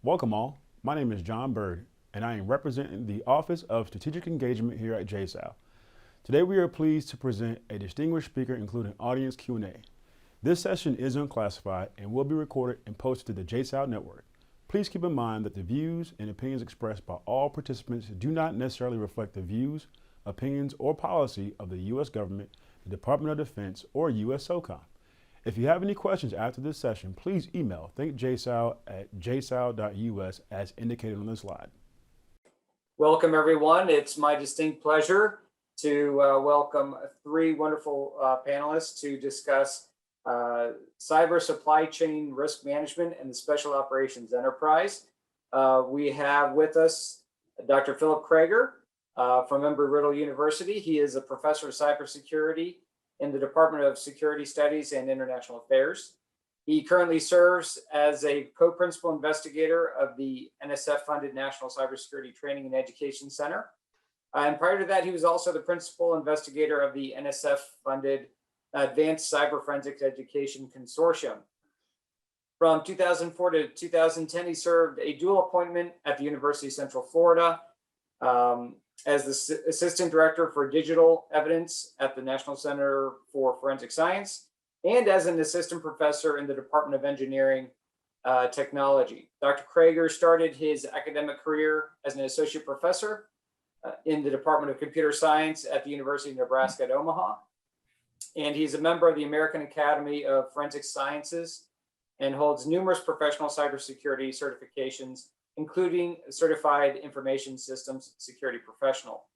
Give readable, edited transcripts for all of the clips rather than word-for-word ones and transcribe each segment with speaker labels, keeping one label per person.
Speaker 1: Welcome all. My name is John Bird, and I am representing the Office of Strategic Engagement here at JSOU. Today we are pleased to present a distinguished speaker including audience Q&A. This session is unclassified and will be recorded and posted to the JSOU network. Please keep in mind that the views and opinions expressed by all participants do not necessarily reflect the views, opinions, or policy of the U.S. government, the Department of Defense, or JSOCOM. If you have any questions after this session, please email thinkjsou@jsou.us as indicated on the slide.
Speaker 2: Welcome everyone. It's my distinct pleasure to welcome three wonderful panelists to discuss cyber supply chain risk management and the special operations enterprise. We have with us Dr. Philip Craiger from Embry-Riddle University. He is a professor of cybersecurity in the Department of Security Studies and International Affairs. He currently serves as a co-principal investigator of the NSF-funded National Cybersecurity Training and Education Center. And prior to that, he was also the principal investigator of the NSF-funded Advanced Cyber Forensics Education Consortium. From 2004 to 2010, he served a dual appointment at the University of Central Florida as the Assistant Director for Digital Evidence at the National Center for Forensic Science and as an Assistant Professor in the Department of Engineering Technology. Dr. Craiger started his academic career as an Associate Professor in the Department of Computer Science at the University of Nebraska at Omaha. And he's a member of the American Academy of Forensic Sciences and holds numerous professional cybersecurity certifications, including Certified Information Systems Security Professional.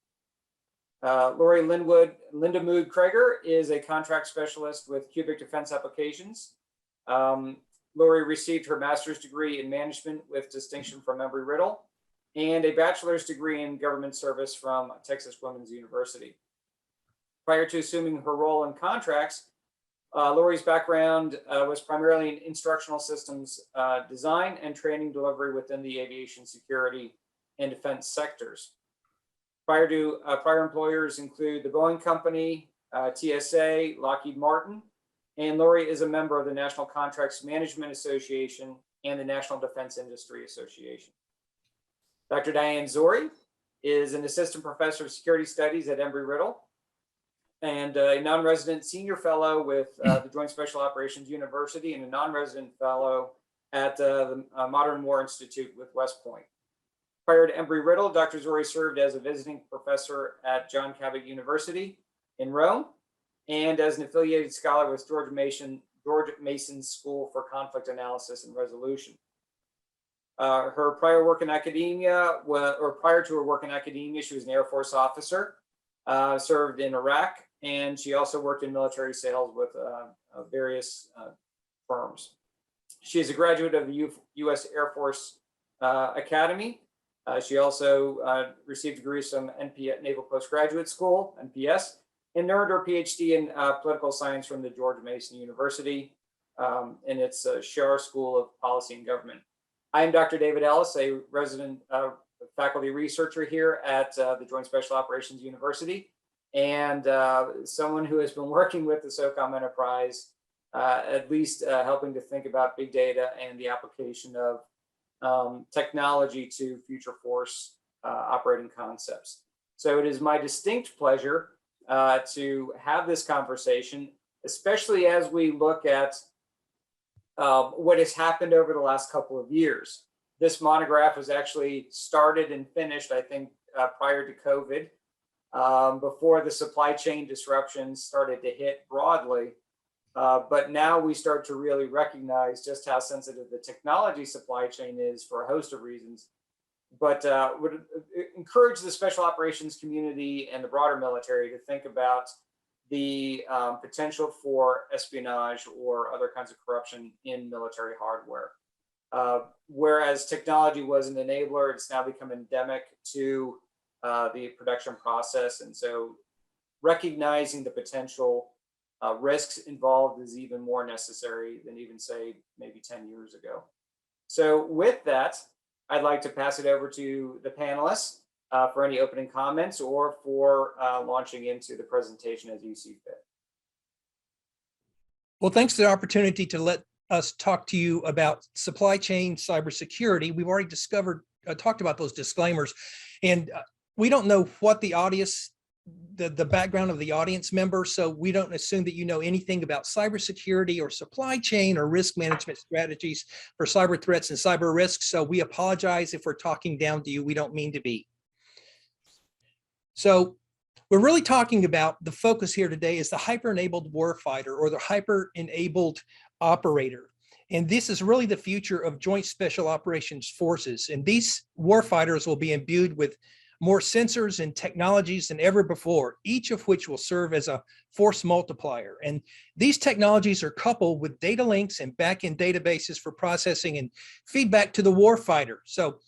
Speaker 2: Laurie Linda Mood Craiger is a contract specialist with Cubic Defense Applications. Laurie received her master's degree in management with distinction from Embry-Riddle and a bachelor's degree in government service from Texas Women's University. Prior to assuming her role in contracts, Laurie's background was primarily in instructional systems design and training delivery within the aviation security and defense sectors. Prior employers include the Boeing Company, TSA, Lockheed Martin, and Laurie is a member of the National Contracts Management Association and the National Defense Industry Association. Dr. Diane Zorri is an assistant professor of security studies at Embry-Riddle and a non-resident senior fellow with the Joint Special Operations University and a non-resident fellow at the Modern War Institute with West Point. Prior to Embry-Riddle, Dr. Zorri served as a visiting professor at John Cabot University in Rome and as an affiliated scholar with George Mason School for Conflict Analysis and Resolution. Her prior work in academia, prior to her work in academia, she was an Air Force officer, served in Iraq, and she also worked in military sales with various firms. She is a graduate of the U.S. Air Force Academy. She also received degrees from Naval Postgraduate School, NPS, and earned her PhD in political science from the George Mason University in its Schar School of Policy and Government. I am Dr. David Ellis, a resident faculty researcher here at the Joint Special Operations University, and someone who has been working with the SOCOM enterprise, at least helping to think about big data and the application of technology to future force operating concepts. So it is my distinct pleasure to have this conversation, especially as we look at what has happened over the last couple of years. This monograph was actually started and finished, I think, prior to COVID, before the supply chain disruptions started to hit broadly. But now we start to really recognize just how sensitive the technology supply chain is for a host of reasons. But would encourage the special operations community and the broader military to think about the potential for espionage or other kinds of corruption in military hardware. Whereas technology was an enabler, it's now become endemic to the production process. And so recognizing the potential risks involved is even more necessary than even, say, maybe 10 years ago. So with that, I'd like to pass it over to the panelists for any opening comments or for launching into the presentation as you see fit.
Speaker 3: Well, thanks for the opportunity to let us talk to you about supply chain cybersecurity. We've already talked about those disclaimers, and we don't know what the audience, the background of the audience member, so we don't assume that you know anything about cybersecurity or supply chain or risk management strategies for cyber threats and cyber risks. So we apologize if we're talking down to you. We don't mean to be. So we're really talking about, the focus here today is the hyper-enabled warfighter or the hyper-enabled operator. And this is really the future of Joint Special Operations Forces. And these warfighters will be imbued with more sensors and technologies than ever before, each of which will serve as a force multiplier. And these technologies are coupled with data links and backend databases for processing and feedback to the warfighter. So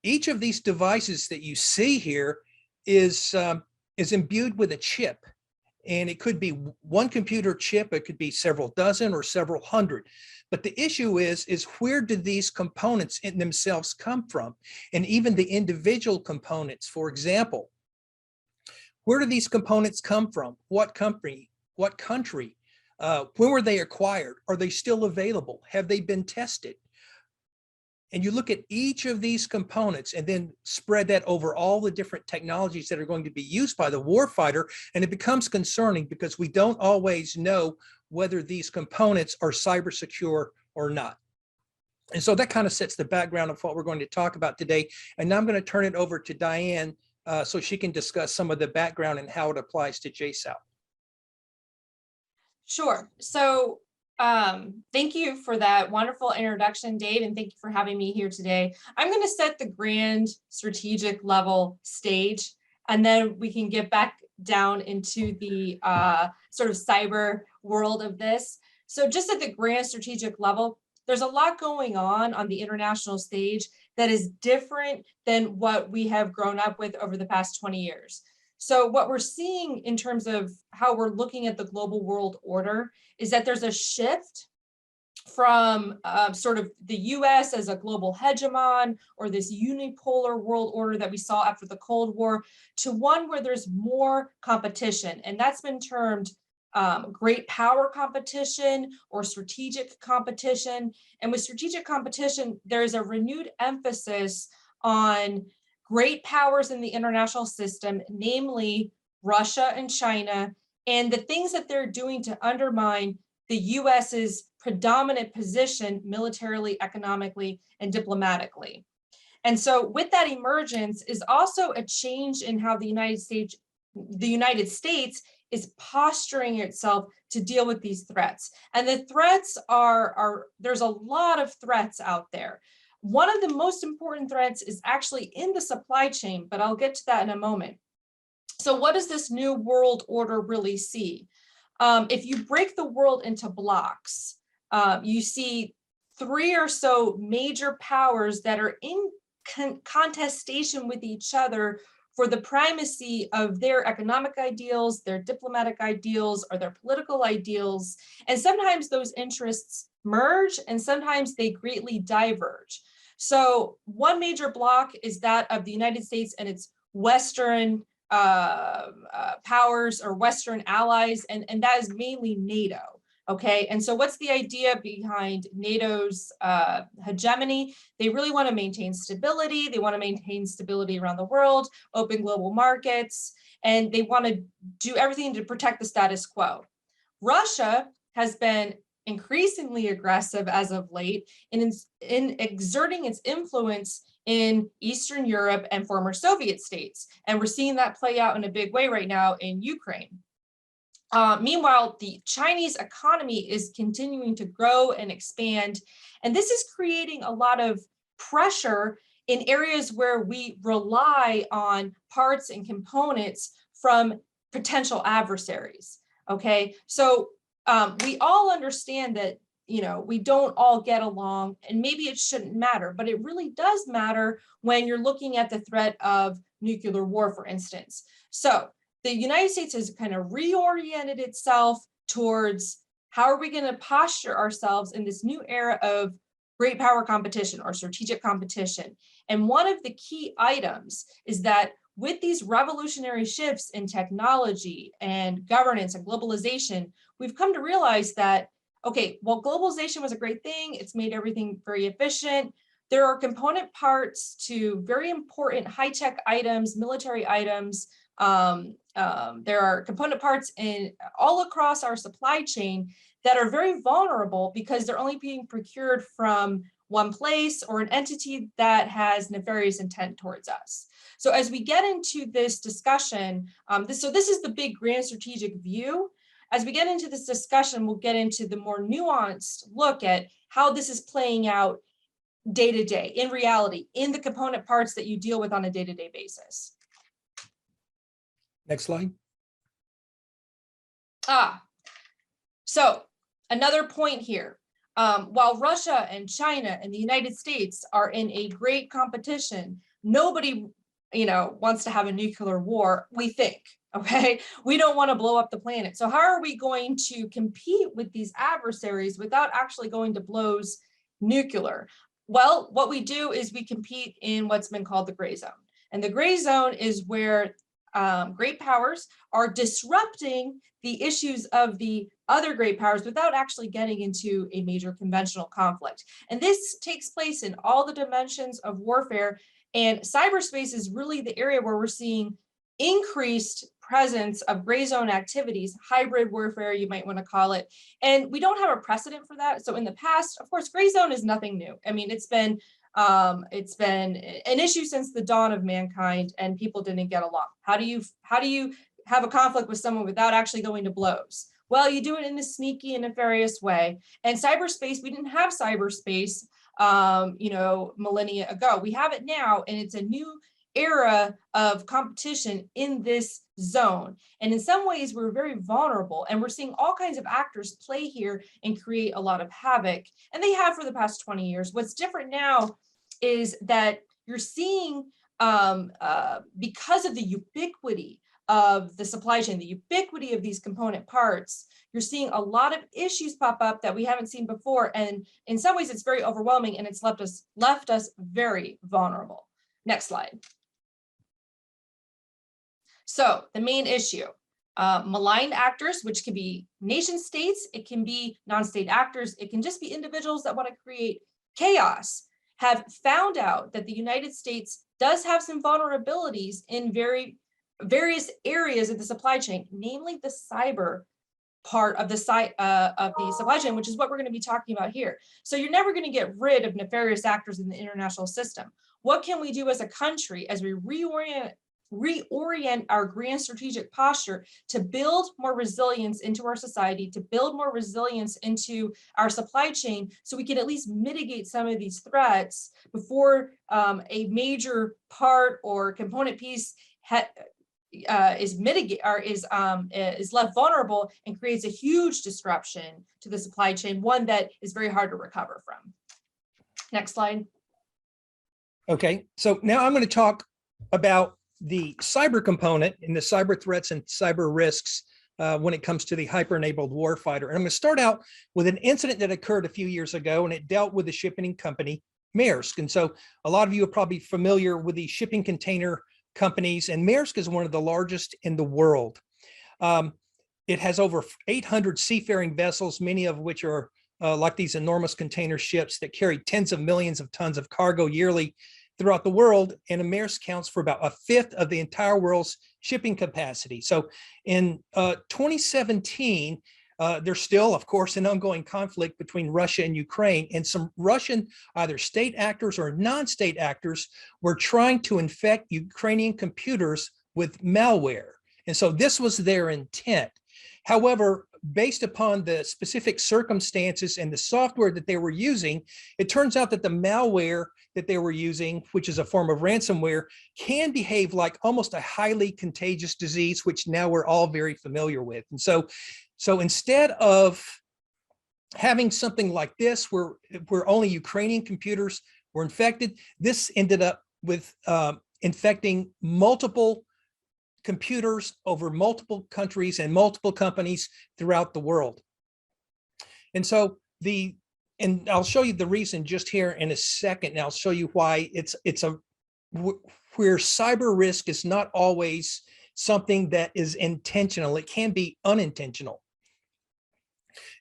Speaker 3: each of these devices that you see here is imbued with a chip. And it could be one computer chip, it could be several dozen or several hundred. But the issue is where do these components in themselves come from? And even the individual components, for example, where do these components come from? What company? What country? When were they acquired? Are they still available? Have they been tested? And you look at each of these components and then spread that over all the different technologies that are going to be used by the warfighter, and it becomes concerning because we don't always know whether these components are cyber secure or not. And so that kind of sets the background of what we're going to talk about today. And now I'm going to turn it over to Diane so she can discuss some of the background and how it applies to JSOU.
Speaker 4: Sure. So thank you for that wonderful introduction, Dave, and thank you for having me here today. I'm going to set the grand strategic level stage, and then we can get back down into the sort of cyber world of this. So just at the grand strategic level, there's a lot going on the international stage that is different than what we have grown up with over the past 20 years. So what we're seeing in terms of how we're looking at the global world order is that there's a shift from sort of the US as a global hegemon or this unipolar world order that we saw after the Cold War to one where there's more competition. And that's been termed great power competition or strategic competition. And with strategic competition, there's a renewed emphasis on great powers in the international system, namely Russia and China, and the things that they're doing to undermine the US's predominant position militarily, economically, and diplomatically. And so with that emergence is also a change in how the United States is posturing itself to deal with these threats. And the threats there's a lot of threats out there. One of the most important threats is actually in the supply chain, but I'll get to that in a moment. So what does this new world order really see? If you break the world into blocks, you see 3 or so major powers that are in contestation with each other for the primacy of their economic ideals, their diplomatic ideals, or their political ideals. And sometimes those interests merge and sometimes they greatly diverge. So one major block is that of the United States and its Western powers or Western allies, and that is mainly NATO. Okay, and so what's the idea behind NATO's hegemony? They really want to maintain stability. They want to maintain stability around the world, open global markets, and they want to do everything to protect the status quo. Russia has been increasingly aggressive as of late in exerting its influence in Eastern Europe and former Soviet states. And we're seeing that play out in a big way right now in Ukraine. Meanwhile, the Chinese economy is continuing to grow and expand, and this is creating a lot of pressure in areas where we rely on parts and components from potential adversaries. Okay, so we all understand that we don't all get along, and maybe it shouldn't matter, but it really does matter when you're looking at the threat of nuclear war, for instance. So the United States has kind of reoriented itself towards how are we going to posture ourselves in this new era of great power competition or strategic competition. And one of the key items is that with these revolutionary shifts in technology and governance and globalization, we've come to realize that okay, well, globalization was a great thing. It's made everything very efficient. There are component parts to very important high-tech items, military items. There are component parts in all across our supply chain that are very vulnerable because they're only being procured from one place or an entity that has nefarious intent towards us. So as we get into this discussion, this is the big grand strategic view. As we get into this discussion, we'll get into the more nuanced look at how this is playing out day to day, in reality, in the component parts that you deal with on a day-to-day basis.
Speaker 3: Next slide.
Speaker 4: So another point here. While Russia and China and the United States are in a great competition, nobody, wants to have a nuclear war, we think, okay? We don't want to blow up the planet. So how are we going to compete with these adversaries without actually going to blows nuclear? Well, what we do is we compete in what's been called the gray zone. And the gray zone is where great powers are disrupting the issues of the other great powers without actually getting into a major conventional conflict. And this takes place in all the dimensions of warfare. And cyberspace is really the area where we're seeing increased presence of gray zone activities, hybrid warfare, you might want to call it. And we don't have a precedent for that. So in the past, of course, gray zone is nothing new. I mean, it's been an issue since the dawn of mankind, and people didn't get along. How do you have a conflict with someone without actually going to blows? Well, you do it in a sneaky and nefarious way. And cyberspace, we didn't have cyberspace, millennia ago. We have it now, and it's a new era of competition in this zone. And in some ways, we're very vulnerable, and we're seeing all kinds of actors play here and create a lot of havoc. And they have for the past 20 years. What's different now is that you're seeing, because of the ubiquity of the supply chain, the ubiquity of these component parts, you're seeing a lot of issues pop up that we haven't seen before. And in some ways, it's very overwhelming, and it's left us very vulnerable. Next slide. So the main issue, maligned actors, which can be nation states, it can be non-state actors, it can just be individuals that want to create chaos, have found out that the United States does have some vulnerabilities in various areas of the supply chain, namely the cyber part of the supply chain, which is what we're going to be talking about here. So you're never going to get rid of nefarious actors in the international system. What can we do as a country as we reorient our grand strategic posture to build more resilience into our society, to build more resilience into our supply chain, so we can at least mitigate some of these threats before a major part or component piece is left vulnerable and creates a huge disruption to the supply chain, one that is very hard to recover from. Next slide.
Speaker 3: Okay, so now I'm going to talk about the cyber component and the cyber threats and cyber risks when it comes to the hyper-enabled warfighter. And I'm going to start out with an incident that occurred a few years ago, and it dealt with the shipping company Maersk. And so a lot of you are probably familiar with the shipping container companies, and Maersk is one of the largest in the world. It has over 800 seafaring vessels, many of which are like these enormous container ships that carry tens of millions of tons of cargo yearly throughout the world, and Maersk counts for about 1/5 of the entire world's shipping capacity. So in 2017, there's still, of course, an ongoing conflict between Russia and Ukraine, and some Russian either state actors or non-state actors were trying to infect Ukrainian computers with malware. And so this was their intent. However, based upon the specific circumstances and the software that they were using, it turns out that the malware that they were using, which is a form of ransomware, can behave like almost a highly contagious disease, which now we're all very familiar with. And so instead of having something like this, where only Ukrainian computers were infected, this ended up with infecting multiple computers over multiple countries and multiple companies throughout the world. And so and I'll show you the reason just here in a second, and I'll show you why where cyber risk is not always something that is intentional. It can be unintentional.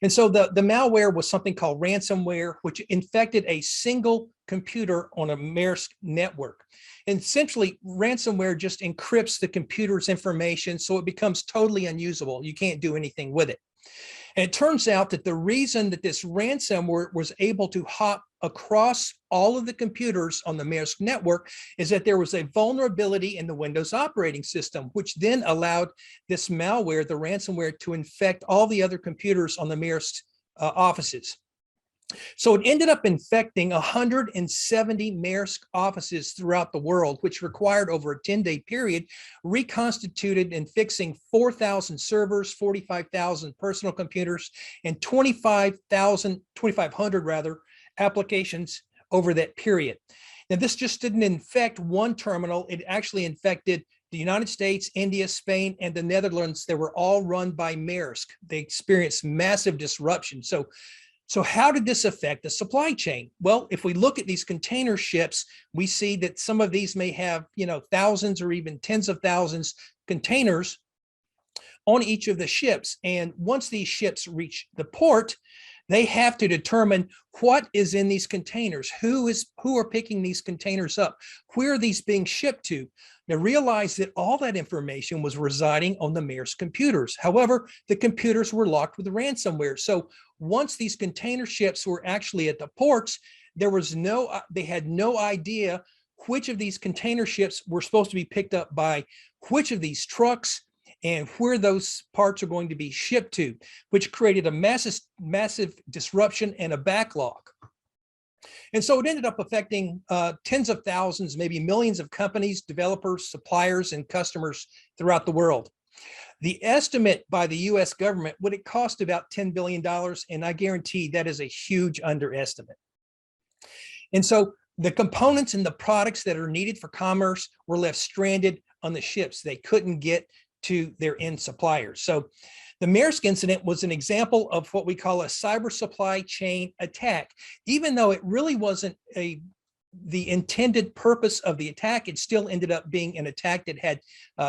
Speaker 3: And so the malware was something called ransomware, which infected a single computer on a Maersk network. And essentially, ransomware just encrypts the computer's information so it becomes totally unusable. You can't do anything with it. And it turns out that the reason that this ransomware was able to hop across all of the computers on the Maersk network is that there was a vulnerability in the Windows operating system, which then allowed this malware, the ransomware, to infect all the other computers on the Maersk offices. So it ended up infecting 170 Maersk offices throughout the world, which required over a 10-day period, reconstituted and fixing 4,000 servers, 45,000 personal computers, and 2,500 rather applications over that period. Now, this just didn't infect one terminal. It actually infected the United States, India, Spain, and the Netherlands. They were all run by Maersk. They experienced massive disruption. So how did this affect the supply chain? Well, if we look at these container ships, we see that some of these may have, thousands or even tens of thousands containers on each of the ships. And once these ships reach the port, they have to determine what is in these containers, who are picking these containers up, where are these being shipped to. Now realize that all that information was residing on the Maersk computers. However, the computers were locked with ransomware. So once these container ships were actually at the ports, they had no idea which of these container ships were supposed to be picked up by which of these trucks and where those parts are going to be shipped to, which created a massive disruption and a backlog. And so it ended up affecting tens of thousands, maybe millions of companies, developers, suppliers, and customers throughout the world. The estimate by the US government would it cost about $10 billion, and I guarantee that is a huge underestimate. And so the components and the products that are needed for commerce were left stranded on the ships. They couldn't get to their end suppliers. So the Maersk incident was an example of what we call a cyber supply chain attack. Even though it really wasn't the intended purpose of the attack, it still ended up being an attack that had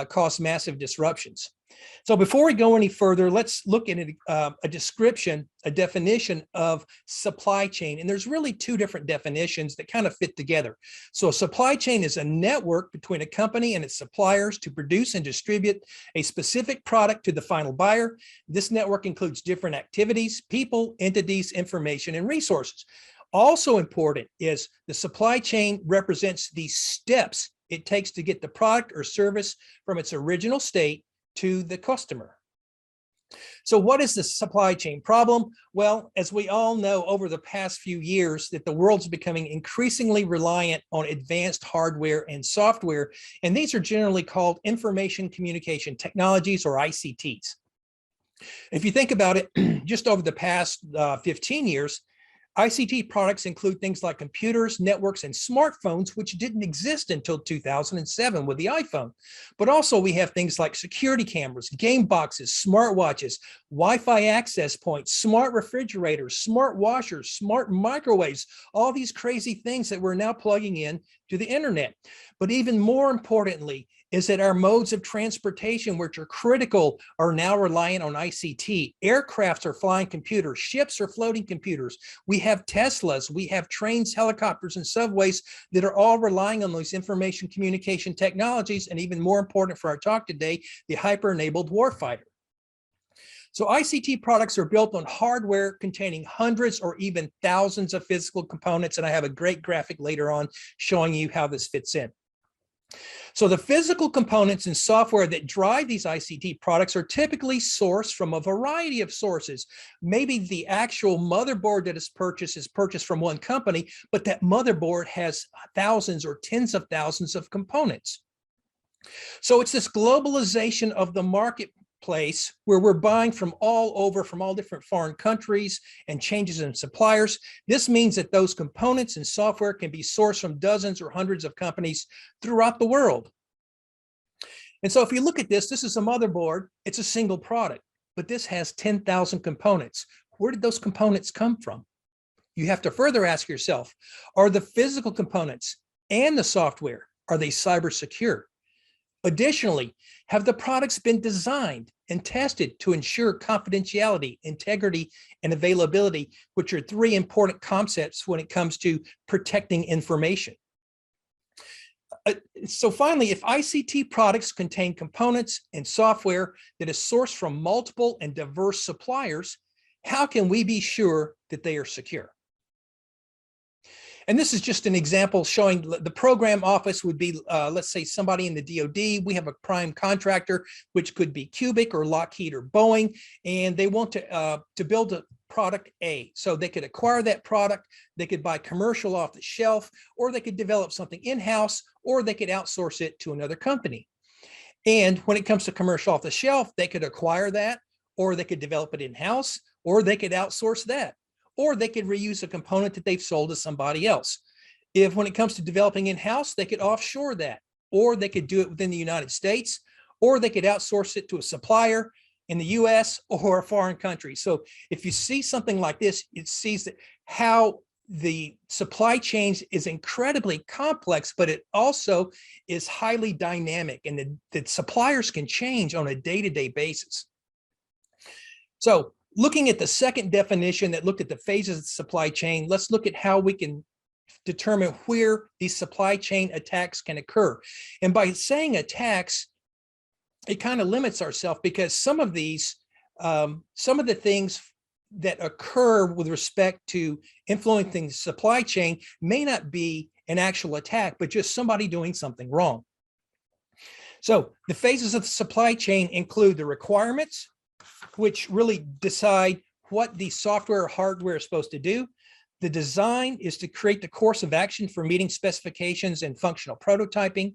Speaker 3: caused massive disruptions. So before we go any further, let's look at a description, a definition of supply chain. And there's really two different definitions that kind of fit together. So a supply chain is a network between a company and its suppliers to produce and distribute a specific product to the final buyer. This network includes different activities, people, entities, information, and resources. Also important is the supply chain represents the steps it takes to get the product or service from its original state to the customer. So what is the supply chain problem? Well, as we all know, over the past few years, that the world's becoming increasingly reliant on advanced hardware and software, and these are generally called information communication technologies, or ICTs. If you think about it, just over the past 15 years, ICT products include things like computers, networks, and smartphones, which didn't exist until 2007 with the iPhone. But also we have things like security cameras, game boxes, smartwatches, Wi-Fi access points, smart refrigerators, smart washers, smart microwaves, all these crazy things that we're now plugging in to the internet. But even more importantly, is that our modes of transportation, which are critical, are now reliant on ICT. Aircrafts are flying computers, ships are floating computers. We have Teslas, we have trains, helicopters, and subways that are all relying on those information communication technologies, and even more important for our talk today, the hyper-enabled warfighter. So ICT products are built on hardware containing hundreds or even thousands of physical components, and I have a great graphic later on showing you how this fits in. So the physical components and software that drive these ICT products are typically sourced from a variety of sources. Maybe the actual motherboard that is purchased from one company, but that motherboard has thousands or tens of thousands of components. So it's this globalization of the marketplace where we're buying from all over, from all different foreign countries, and changes in suppliers. This means that those components and software can be sourced from dozens or hundreds of companies throughout the world. And so if you look at this, this is a motherboard. It's a single product, but this has 10,000 components. Where did those components come from? You have to further ask yourself, are the physical components and the software, are they cyber secure? Additionally, have the products been designed and tested to ensure confidentiality, integrity, and availability, which are three important concepts when it comes to protecting information. So finally, if ICT products contain components and software that is sourced from multiple and diverse suppliers, how can we be sure that they are secure? And this is just an example showing the program office would be, let's say, somebody in the DoD. We have a prime contractor, which could be Cubic or Lockheed or Boeing, and they want to build a product A. So they could acquire that product, they could buy commercial off the shelf, or they could develop something in-house, or they could outsource it to another company. And when it comes to commercial off the shelf, they could acquire that, or they could develop it in-house, or they could outsource that, or they could reuse a component that they've sold to somebody else. If when it comes to developing in-house, they could offshore that, or they could do it within the United States, or they could outsource it to a supplier in the US or a foreign country. So if you see something like this, it sees that how the supply chain is incredibly complex, but it also is highly dynamic, and the suppliers can change on a day-to-day basis. So looking at the second definition that looked at the phases of the supply chain, let's look at how we can determine where these supply chain attacks can occur. And by saying attacks, it kind of limits ourselves, because some of these, some of the things that occur with respect to influencing the supply chain may not be an actual attack, but just somebody doing something wrong. So the phases of the supply chain include the requirements, which really decide what the software or hardware is supposed to do. The design is to create the course of action for meeting specifications and functional prototyping.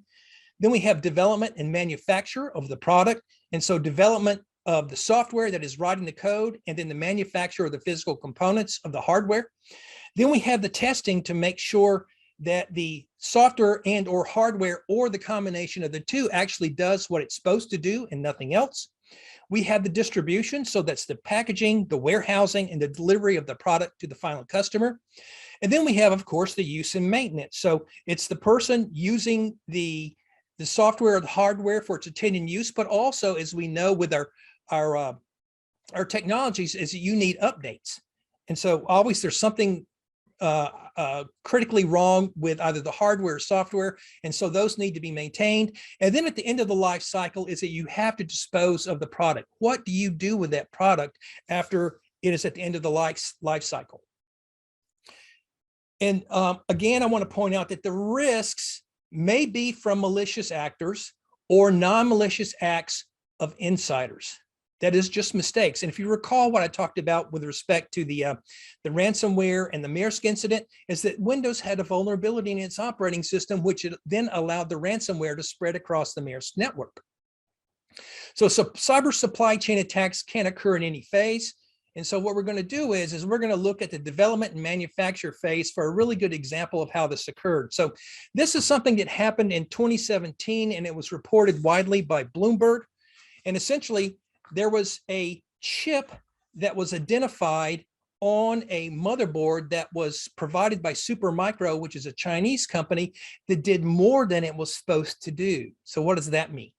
Speaker 3: Then we have development and manufacture of the product. And so development of the software that is writing the code, and then the manufacture of the physical components of the hardware. Then we have the testing to make sure that the software and or hardware, or the combination of the two, actually does what it's supposed to do and nothing else. We have the distribution, so that's the packaging, the warehousing, and the delivery of the product to the final customer. And then we have, of course, the use and maintenance. So it's the person using the software or the hardware for its intended use, but also, as we know with our technologies, is that you need updates. And so always there's something critically wrong with either the hardware or software, and so those need to be maintained. And then at the end of the life cycle is that you have to dispose of the product. What do you do with that product after it is at the end of the life cycle? And again, I want to point out that the risks may be from malicious actors or non-malicious acts of insiders. That is just mistakes. And if you recall what I talked about with respect to the ransomware and the Maersk incident, is that Windows had a vulnerability in its operating system, which then allowed the ransomware to spread across the Maersk network. So cyber supply chain attacks can occur in any phase. And so what we're going to do is we're going to look at the development and manufacture phase for a really good example of how this occurred. So this is something that happened in 2017, and it was reported widely by Bloomberg. And essentially, there was a chip that was identified on a motherboard that was provided by Supermicro, which is a Chinese company, that did more than it was supposed to do. So what does that mean?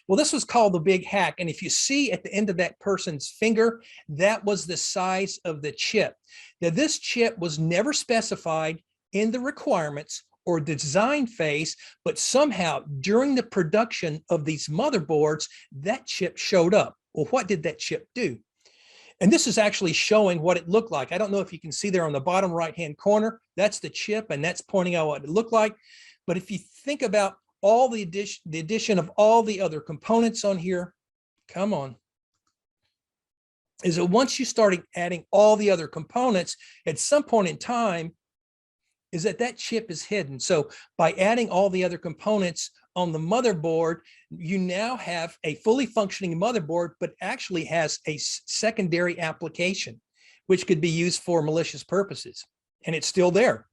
Speaker 3: Well, this was called the big hack. And if you see at the end of that person's finger, that was the size of the chip. Now, this chip was never specified in the requirements or the design phase, but somehow during the production of these motherboards, that chip showed up. Well, what did that chip do? And this is actually showing what it looked like. I don't know if you can see there on the bottom right-hand corner, that's the chip, and that's pointing out what it looked like. But if you think about all the addition of all the other components on here, come on, is that once you started adding all the other components, at some point in time, is that chip is hidden. So by adding all the other components on the motherboard, you now have a fully functioning motherboard, but actually has a secondary application, which could be used for malicious purposes, and it's still there.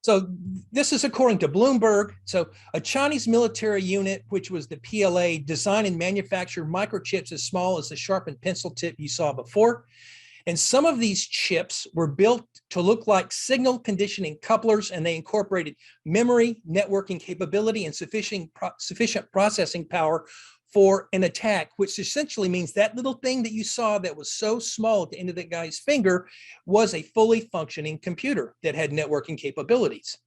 Speaker 3: So this is according to Bloomberg. So a Chinese military unit, which was the PLA, designed and manufactured microchips as small as the sharpened pencil tip you saw before. And some of these chips were built to look like signal conditioning couplers, and they incorporated memory, networking capability, and sufficient processing power for an attack, which essentially means that little thing that you saw that was so small at the end of that guy's finger was a fully functioning computer that had networking capabilities.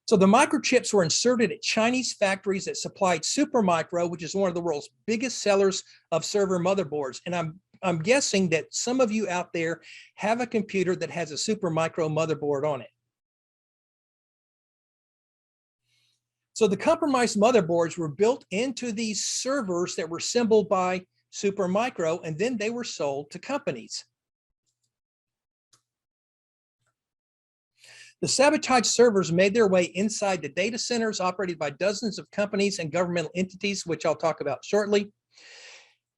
Speaker 3: So the microchips were inserted at Chinese factories that supplied Supermicro, which is one of the world's biggest sellers of server motherboards. And I'm guessing that some of you out there have a computer that has a Supermicro motherboard on it. So the compromised motherboards were built into these servers that were assembled by Supermicro, and then they were sold to companies. The sabotaged servers made their way inside the data centers operated by dozens of companies and governmental entities, which I'll talk about shortly.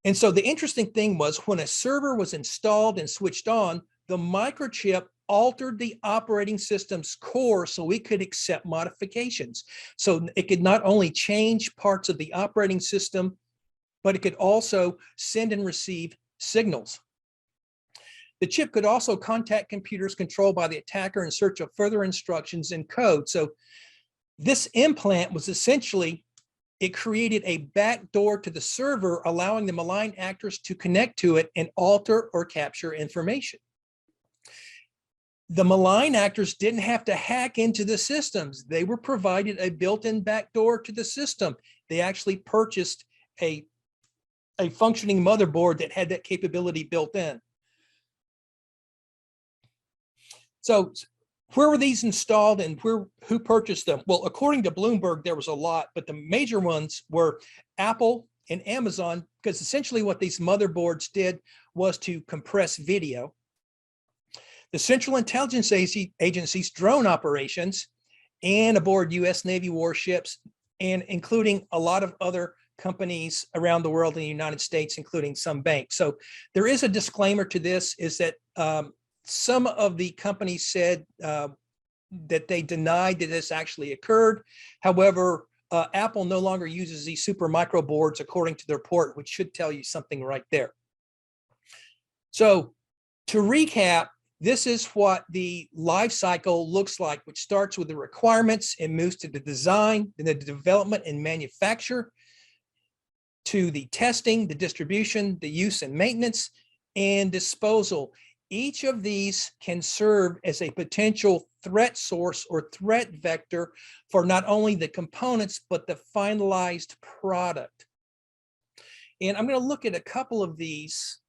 Speaker 3: And so the interesting thing was when a server was installed and switched on, the microchip altered the operating system's core so it could accept modifications. So it could not only change parts of the operating system, but it could also send and receive signals. The chip could also contact computers controlled by the attacker in search of further instructions in code. So this implant was essentially, it created a backdoor to the server, allowing the malign actors to connect to it and alter or capture information. The malign actors didn't have to hack into the systems. They were provided a built-in backdoor to the system. They actually purchased a functioning motherboard that had that capability built in. So where were these installed and who purchased them? Well, according to Bloomberg, there was a lot, but the major ones were Apple and Amazon, because essentially what these motherboards did was to compress video. The Central Intelligence Agency's drone operations, and aboard US Navy warships, and including a lot of other companies around the world in the United States, including some banks. So there is a disclaimer to this, is that some of the companies said that they denied that this actually occurred. However, Apple no longer uses these Supermicro boards according to their report, which should tell you something right there. So to recap, this is what the life cycle looks like, which starts with the requirements and moves to the design, then the development and manufacture, to the testing, the distribution, the use and maintenance, and disposal. Each of these can serve as a potential threat source or threat vector for not only the components, but the finalized product. And I'm going to look at a couple of these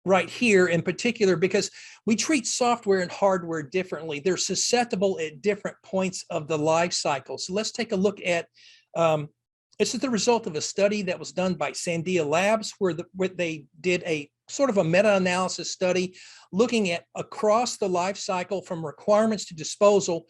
Speaker 3: right here in particular, because we treat software and hardware differently. They're susceptible at different points of the life cycle. So let's take a look at, this is the result of a study that was done by Sandia Labs, where they did a sort of a meta-analysis study looking at across the life cycle from requirements to disposal,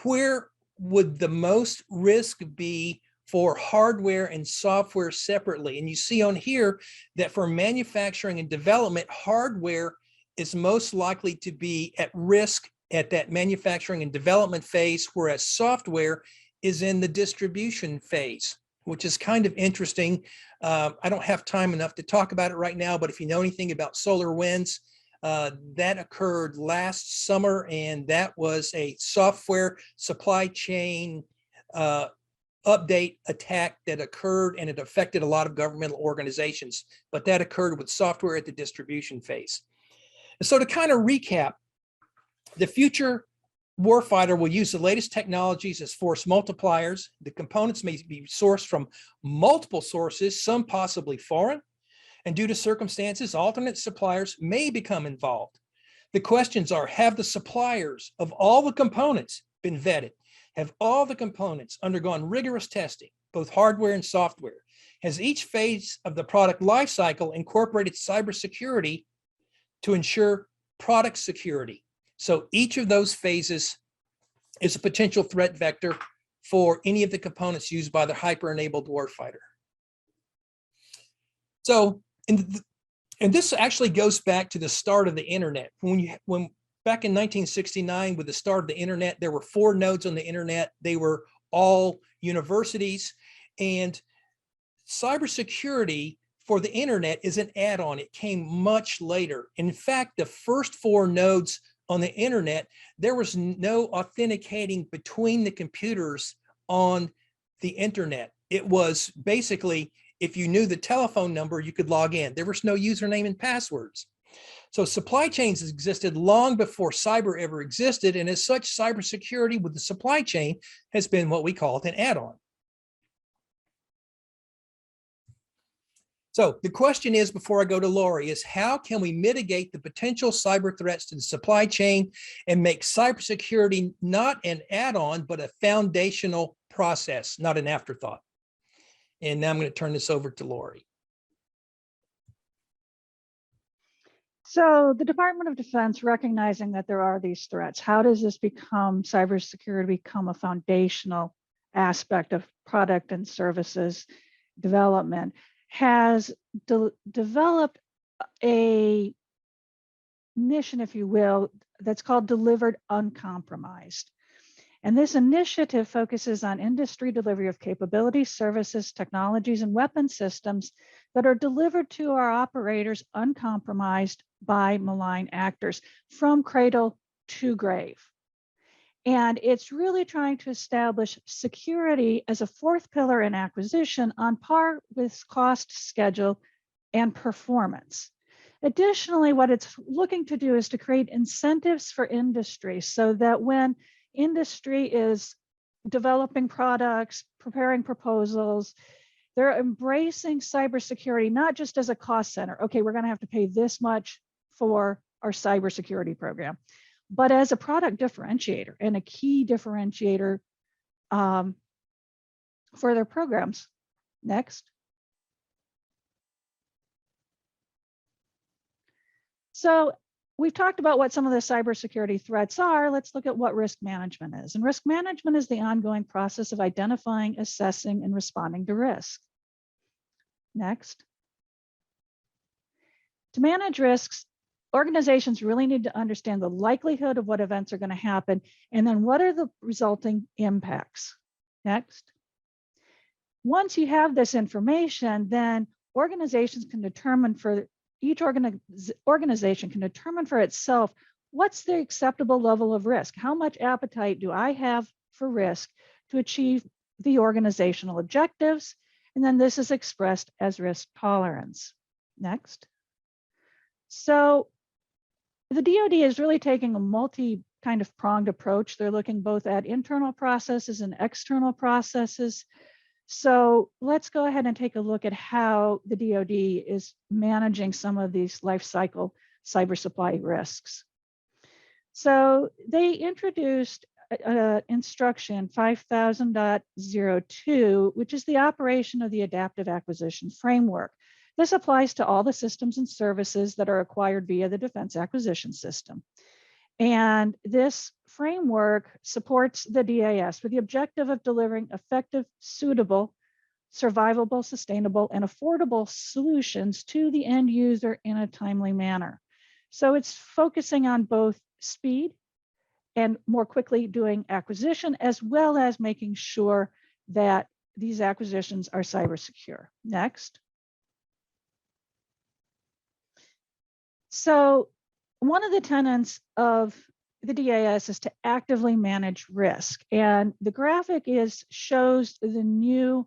Speaker 3: where would the most risk be for hardware and software separately. And you see on here that for manufacturing and development, hardware is most likely to be at risk at that manufacturing and development phase, whereas software is in the distribution phase, which is kind of interesting. I don't have time enough to talk about it right now, but if you know anything about solar winds, that occurred last summer, and that was a software supply chain update attack that occurred, and it affected a lot of governmental organizations, but that occurred with software at the distribution phase. And so to kind of recap, the future warfighter will use the latest technologies as force multipliers. The components may be sourced from multiple sources, some possibly foreign, and due to circumstances, alternate suppliers may become involved. The questions are, have the suppliers of all the components been vetted? Have all the components undergone rigorous testing, both hardware and software? Has each phase of the product lifecycle incorporated cybersecurity to ensure product security? So each of those phases is a potential threat vector for any of the components used by the hyper-enabled warfighter. So, and this actually goes back to the start of the internet. When back in 1969, with the start of the internet, there were 4 nodes on the internet. They were all universities, and cybersecurity for the internet is an add-on. It came much later. In fact, the first 4 nodes on the internet, there was no authenticating between the computers on the internet. It was basically, if you knew the telephone number, you could log in. There was no username and passwords. So supply chains existed long before cyber ever existed. And as such, cybersecurity with the supply chain has been what we call an add-on. So the question is, before I go to Laurie, is how can we mitigate the potential cyber threats to the supply chain and make cybersecurity not an add-on, but a foundational process, not an afterthought? And now I'm going to turn this over to Laurie.
Speaker 5: So the Department of Defense, recognizing that there are these threats, how does this become, cybersecurity become a foundational aspect of product and services development, has developed a mission, if you will, that's called Delivered Uncompromised. And this initiative focuses on industry delivery of capabilities, services, technologies, and weapon systems that are delivered to our operators uncompromised by malign actors from cradle to grave. And it's really trying to establish security as a 4th pillar in acquisition on par with cost, schedule, and performance. Additionally, what it's looking to do is to create incentives for industry so that when industry is developing products, preparing proposals, they're embracing cybersecurity, not just as a cost center. Okay, we're going to have to pay this much for our cybersecurity program, but as a product differentiator and a key differentiator for their programs. Next. So we've talked about what some of the cybersecurity threats are. Let's look at what risk management is. And risk management is the ongoing process of identifying, assessing, and responding to risk. Next. To manage risks, organizations really need to understand the likelihood of what events are going to happen, and then what are the resulting impacts. Next. Once you have this information, then organizations can determine for each organization can determine for itself what's the acceptable level of risk. How much appetite do I have for risk to achieve the organizational objectives? And then this is expressed as risk tolerance. Next. So the DoD is really taking a multi kind of pronged approach. They're looking both at internal processes and external processes. So let's go ahead and take a look at how the DoD is managing some of these life cycle cyber supply risks. So they introduced instruction 5000.02, which is the operation of the adaptive acquisition framework. This applies to all the systems and services that are acquired via the Defense Acquisition System. And this framework supports the DAS with the objective of delivering effective, suitable, survivable, sustainable, and affordable solutions to the end user in a timely manner. So it's focusing on both speed and more quickly doing acquisition, as well as making sure that these acquisitions are cyber secure. Next. So one of the tenets of the DAS is to actively manage risk. And the graphic shows the new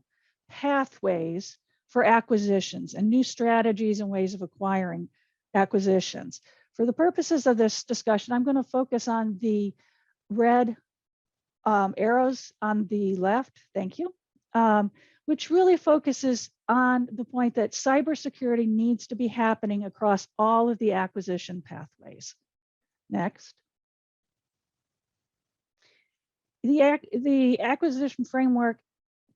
Speaker 5: pathways for acquisitions and new strategies and ways of acquiring acquisitions. For the purposes of this discussion, I'm going to focus on the red arrows on the left, thank you, which really focuses on the point that cybersecurity needs to be happening across all of the acquisition pathways. Next. The acquisition framework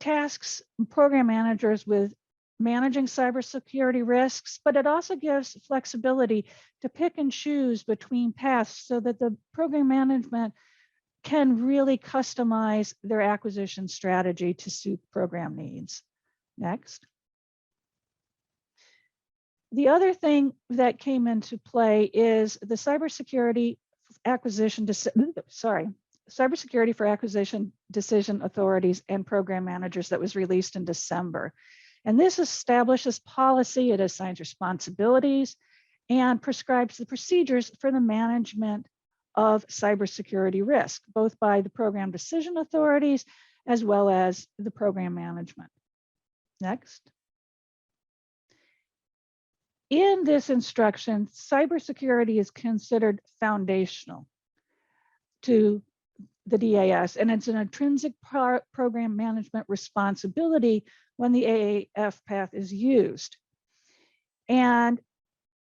Speaker 5: tasks program managers with managing cybersecurity risks, but it also gives flexibility to pick and choose between paths so that the program management can really customize their acquisition strategy to suit program needs. Next. The other thing that came into play is the cybersecurity for acquisition decision authorities and program managers that was released in December. And this establishes policy, it assigns responsibilities, and prescribes the procedures for the management of cybersecurity risk, both by the program decision authorities as well as the program management. Next. In this instruction, cybersecurity is considered foundational to the DAS, and it's an intrinsic program management responsibility when the AAF path is used. And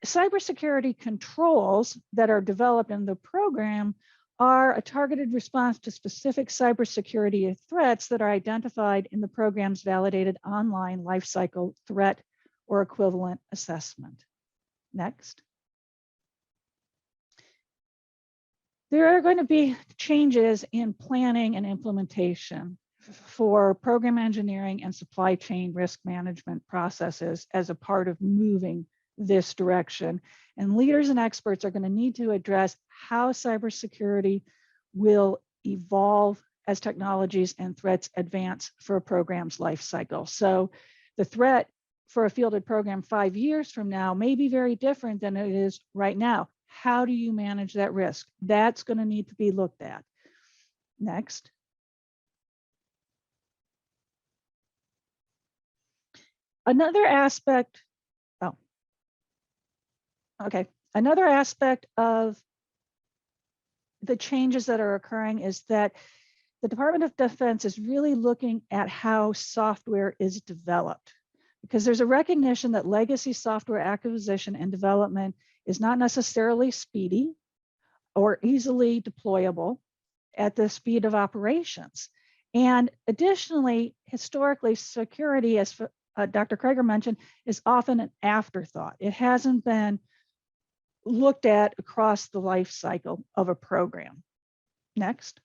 Speaker 5: cybersecurity controls that are developed in the program are a targeted response to specific cybersecurity threats that are identified in the program's validated online lifecycle threat or equivalent assessment. Next. There are going to be changes in planning and implementation for program engineering and supply chain risk management processes as a part of moving this direction. And leaders and experts are going to need to address how cybersecurity will evolve as technologies and threats advance for a program's life cycle. So the threat for a fielded program 5 years from now may be very different than it is right now. How do you manage that risk? That's going to need to be looked at. Next. Another aspect, another aspect of the changes that are occurring is that the Department of Defense is really looking at how software is developed, because there's a recognition that legacy software acquisition and development is not necessarily speedy or easily deployable at the speed of operations. And additionally, historically, security, as Dr. Craiger mentioned, is often an afterthought. It hasn't been looked at across the life cycle of a program. Next.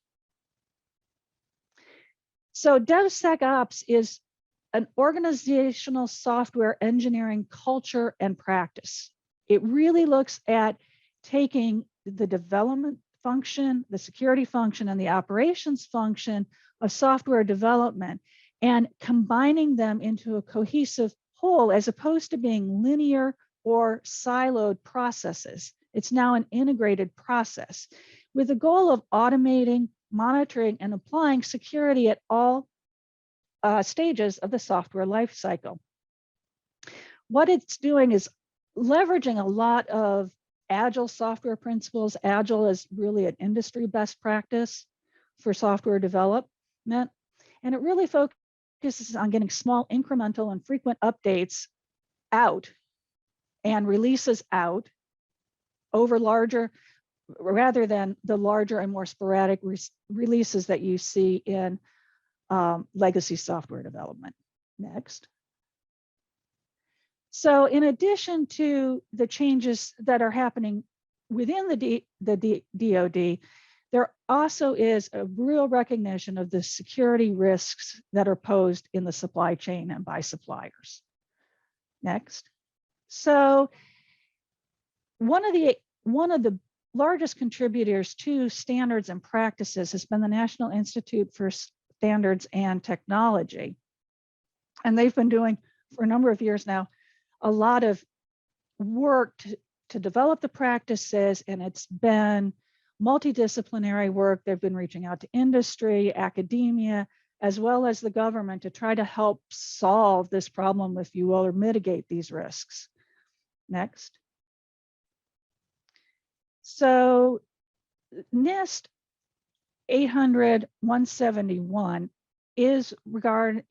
Speaker 5: So DevSecOps is an organizational software engineering culture and practice. It really looks at taking the development function, the security function, and the operations function of software development and combining them into a cohesive whole, as opposed to being linear or siloed processes. It's now an integrated process with the goal of automating, monitoring, and applying security at all stages of the software lifecycle. What it's doing is leveraging a lot of agile software principles. Agile is really an industry best practice for software development, and it really focuses on getting small, incremental, and frequent updates out and releases out over larger, rather than the larger and more sporadic releases that you see in legacy software development. Next. So in addition to the changes that are happening within the DoD, there also is a real recognition of the security risks that are posed in the supply chain and by suppliers. Next. So one of the largest contributors to standards and practices has been the National Institute for Standards and Technology. And they've been doing for a number of years now a lot of work to develop the practices, and it's been multidisciplinary work. They've been reaching out to industry, academia, as well as the government to try to help solve this problem, if you will, or mitigate these risks. Next. So NIST 800-171 is regarding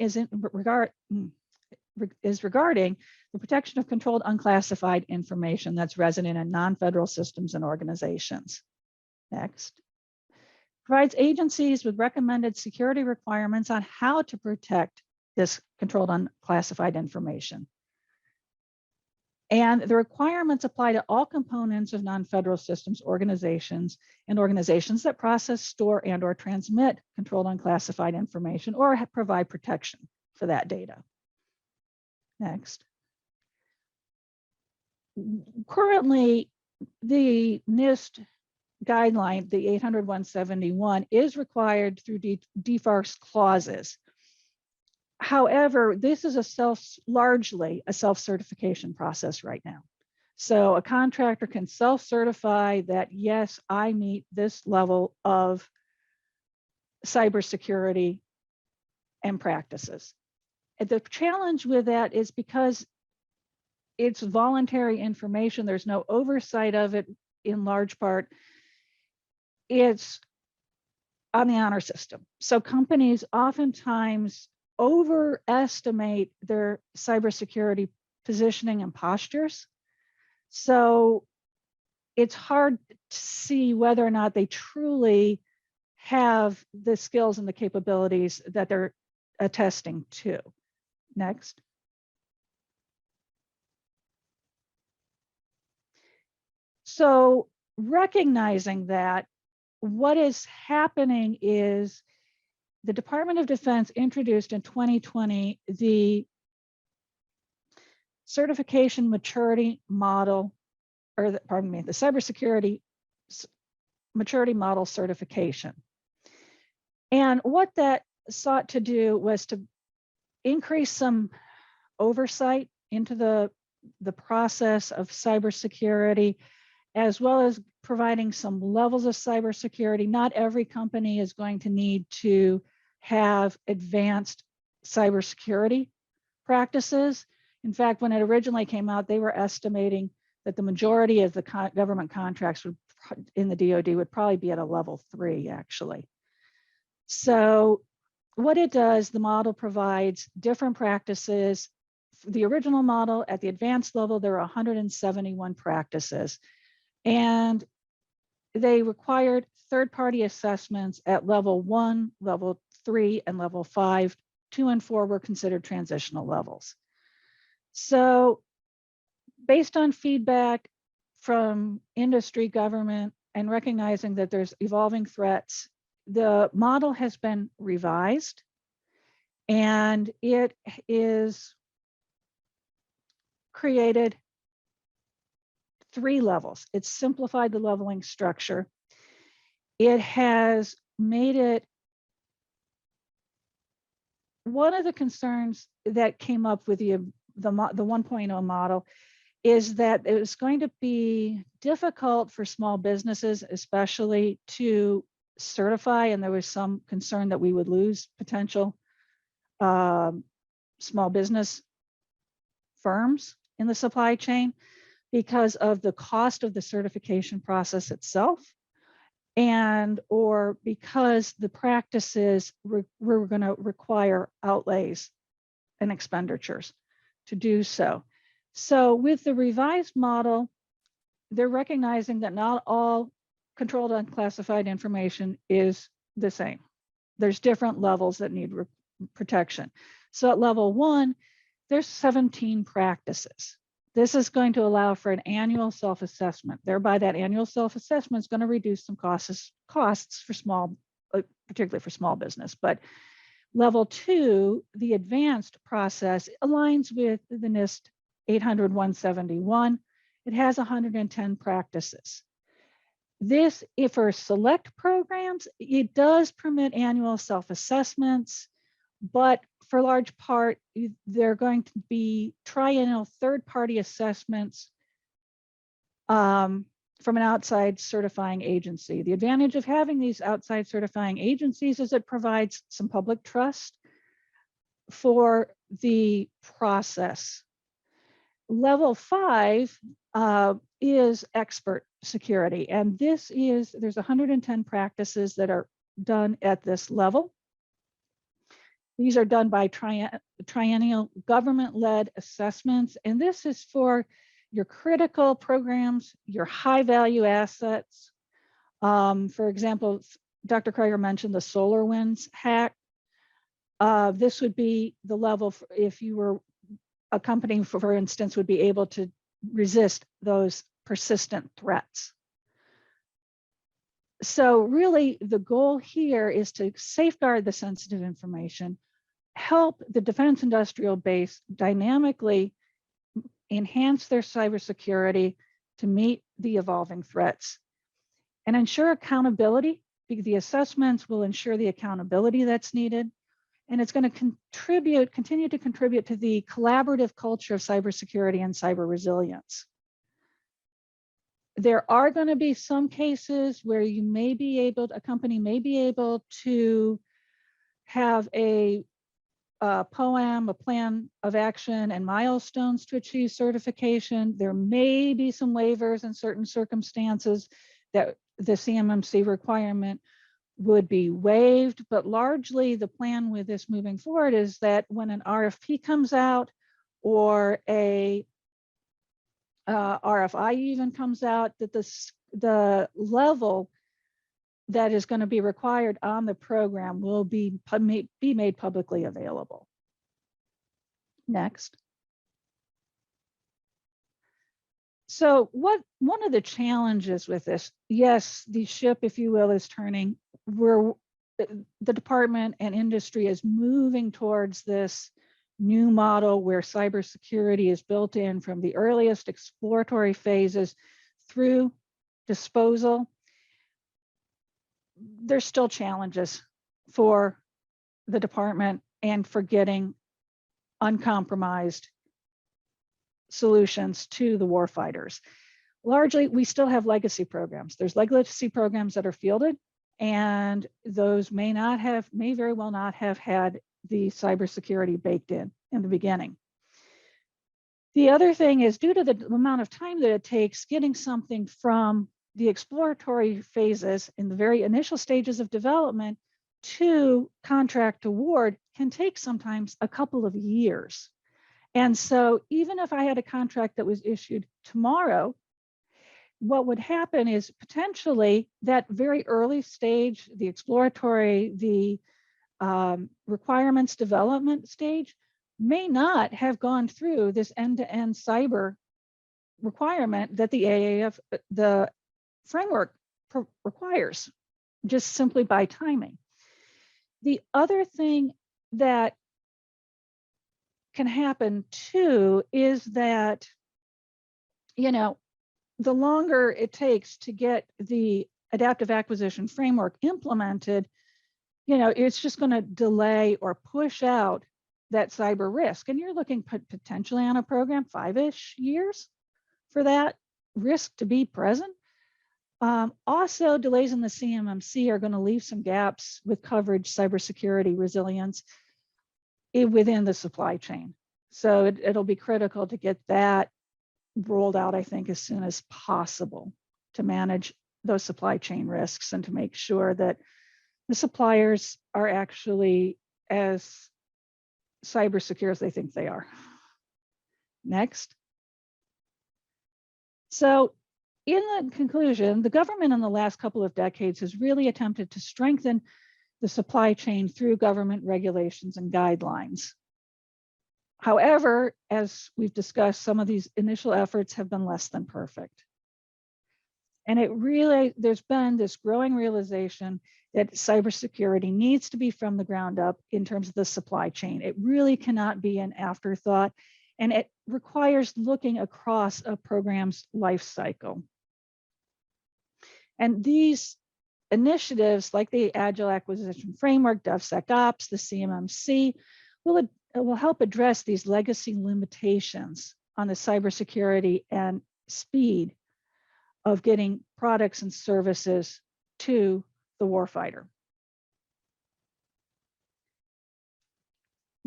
Speaker 5: the protection of controlled unclassified information that's resident in non-federal systems and organizations. Next. Provides agencies with recommended security requirements on how to protect this controlled unclassified information. And the requirements apply to all components of non-federal systems organizations and organizations that process, store, and or transmit controlled unclassified information or provide protection for that data. Next. Currently, the NIST guideline, the 800-171, is required through defarce clauses. However, this is largely a self-certification process right now. So a contractor can self-certify that, yes, I meet this level of cybersecurity and practices. And the challenge with that is because it's voluntary information, there's no oversight of it in large part, it's on the honor system. So companies oftentimes overestimate their cybersecurity positioning and postures. So it's hard to see whether or not they truly have the skills and the capabilities that they're attesting to. Next. So recognizing that, what is happening is the Department of Defense introduced in 2020 the certification maturity model, or the cybersecurity maturity model certification. And what that sought to do was to increase some oversight into the process of cybersecurity, as well as providing some levels of cybersecurity. Not every company is going to need to have advanced cybersecurity practices. In fact, when it originally came out, they were estimating that the majority of the government contracts in the DoD would probably be at a level 3, actually. So what it does, the model provides different practices. The original model, at the advanced level, there are 171 practices. And they required third-party assessments at level 1, level 3, and level 5. 2 and 4 were considered transitional levels. So based on feedback from industry, government, and recognizing that there's evolving threats, the model has been revised, and it is created 3 levels. It's simplified the leveling structure. It has made it, one of the concerns that came up with the 1.0 model is that it was going to be difficult for small businesses, especially, to certify, and there was some concern that we would lose potential small business firms in the supply chain because of the cost of the certification process itself, and or because the practices were going to require outlays and expenditures to do so. So with the revised model, they're recognizing that not all controlled unclassified information is the same. There's different levels that need protection. So at level 1, there's 17 practices. This is going to allow for an annual self-assessment. Thereby, that annual self-assessment is going to reduce some costs for small, particularly for small business. But level 2, the advanced process, aligns with the NIST 800-171. It has 110 practices. This, if for select programs, it does permit annual self-assessments, but for large part, they're going to be triennial third-party assessments from an outside certifying agency. The advantage of having these outside certifying agencies is it provides some public trust for the process. Level 5 is expert security, and there's 110 practices that are done at this level. These are done by triennial government-led assessments, and this is for your critical programs, your high-value assets. For example, Dr. Craiger mentioned the SolarWinds hack. This would be the level if you were a company, for instance, would be able to resist those persistent threats. So really, the goal here is to safeguard the sensitive information, help the defense industrial base dynamically enhance their cybersecurity to meet the evolving threats, and ensure accountability. The assessments will ensure the accountability that's needed, and it's going to continue to contribute to the collaborative culture of cybersecurity and cyber resilience. There are going to be some cases where you may be able, a company may be able to have a POAM, a plan of action and milestones to achieve certification. There may be some waivers in certain circumstances that the CMMC requirement would be waived, but largely the plan with this moving forward is that when an RFP comes out or a RFI even comes out, that the level that is going to be required on the program will be made publicly available. Next. So one of the challenges with this, yes, the ship, if you will, is turning. The department and industry is moving towards this new model where cybersecurity is built in from the earliest exploratory phases through disposal. There's still challenges for the department and for getting uncompromised solutions to the warfighters. Largely, we still have legacy programs. There's legacy programs that are fielded, and those may very well not have had the cybersecurity baked in the beginning. The other thing is, due to the amount of time that it takes getting something from the exploratory phases in the very initial stages of development to contract award can take sometimes a couple of years. And so even if I had a contract that was issued tomorrow, what would happen is potentially that very early stage, the exploratory, the requirements development stage may not have gone through this end-to-end cyber requirement that the AAF, the framework requires, just simply by timing. The other thing that can happen too is that, the longer it takes to get the adaptive acquisition framework implemented, it's just going to delay or push out that cyber risk. And you're looking potentially on a program 5-ish years for that risk to be present. Also, delays in the CMMC are going to leave some gaps with coverage, cybersecurity, resilience within the supply chain. So it'll be critical to get that rolled out, I think, as soon as possible to manage those supply chain risks and to make sure that the suppliers are actually as cyber secure as they think they are. Next. So in the conclusion, the government in the last couple of decades has really attempted to strengthen the supply chain through government regulations and guidelines. However, as we've discussed, some of these initial efforts have been less than perfect. And there's been this growing realization that cybersecurity needs to be from the ground up in terms of the supply chain. It really cannot be an afterthought, and it requires looking across a program's life cycle. And these initiatives, like the Agile Acquisition Framework, DevSecOps, the CMMC, will help address these legacy limitations on the cybersecurity and speed of getting products and services to the warfighter.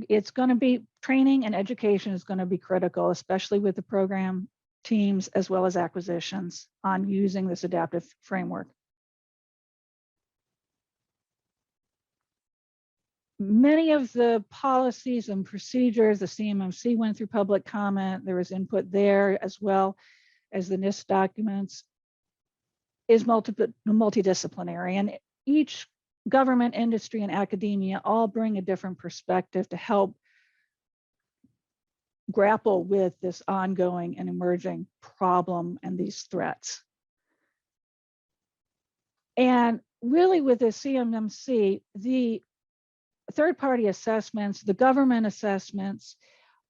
Speaker 5: It's going to be training and education is going to be critical, especially with the program teams as well as acquisitions on using this adaptive framework. Many of the policies and procedures, the CMMC went through public comment, there was input there as well as the NIST documents, is multidisciplinary, and each government, industry, and academia all bring a different perspective to help grapple with this ongoing and emerging problem and these threats. And really with the CMMC, the third-party assessments, the government assessments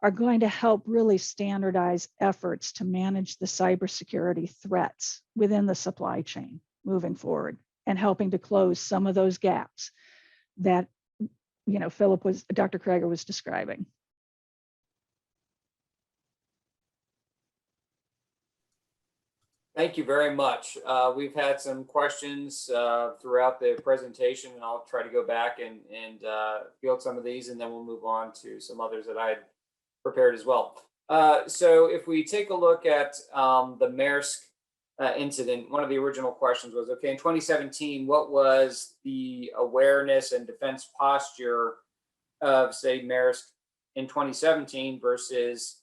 Speaker 5: are going to help really standardize efforts to manage the cybersecurity threats within the supply chain moving forward and helping to close some of those gaps that Dr. Craiger was describing.
Speaker 2: Thank you very much. We've had some questions throughout the presentation, and I'll try to go back and field some of these, and then we'll move on to some others that I had prepared as well. So if we take a look at the Maersk incident, one of the original questions was, okay, in 2017, what was the awareness and defense posture of, say, Maersk in 2017 versus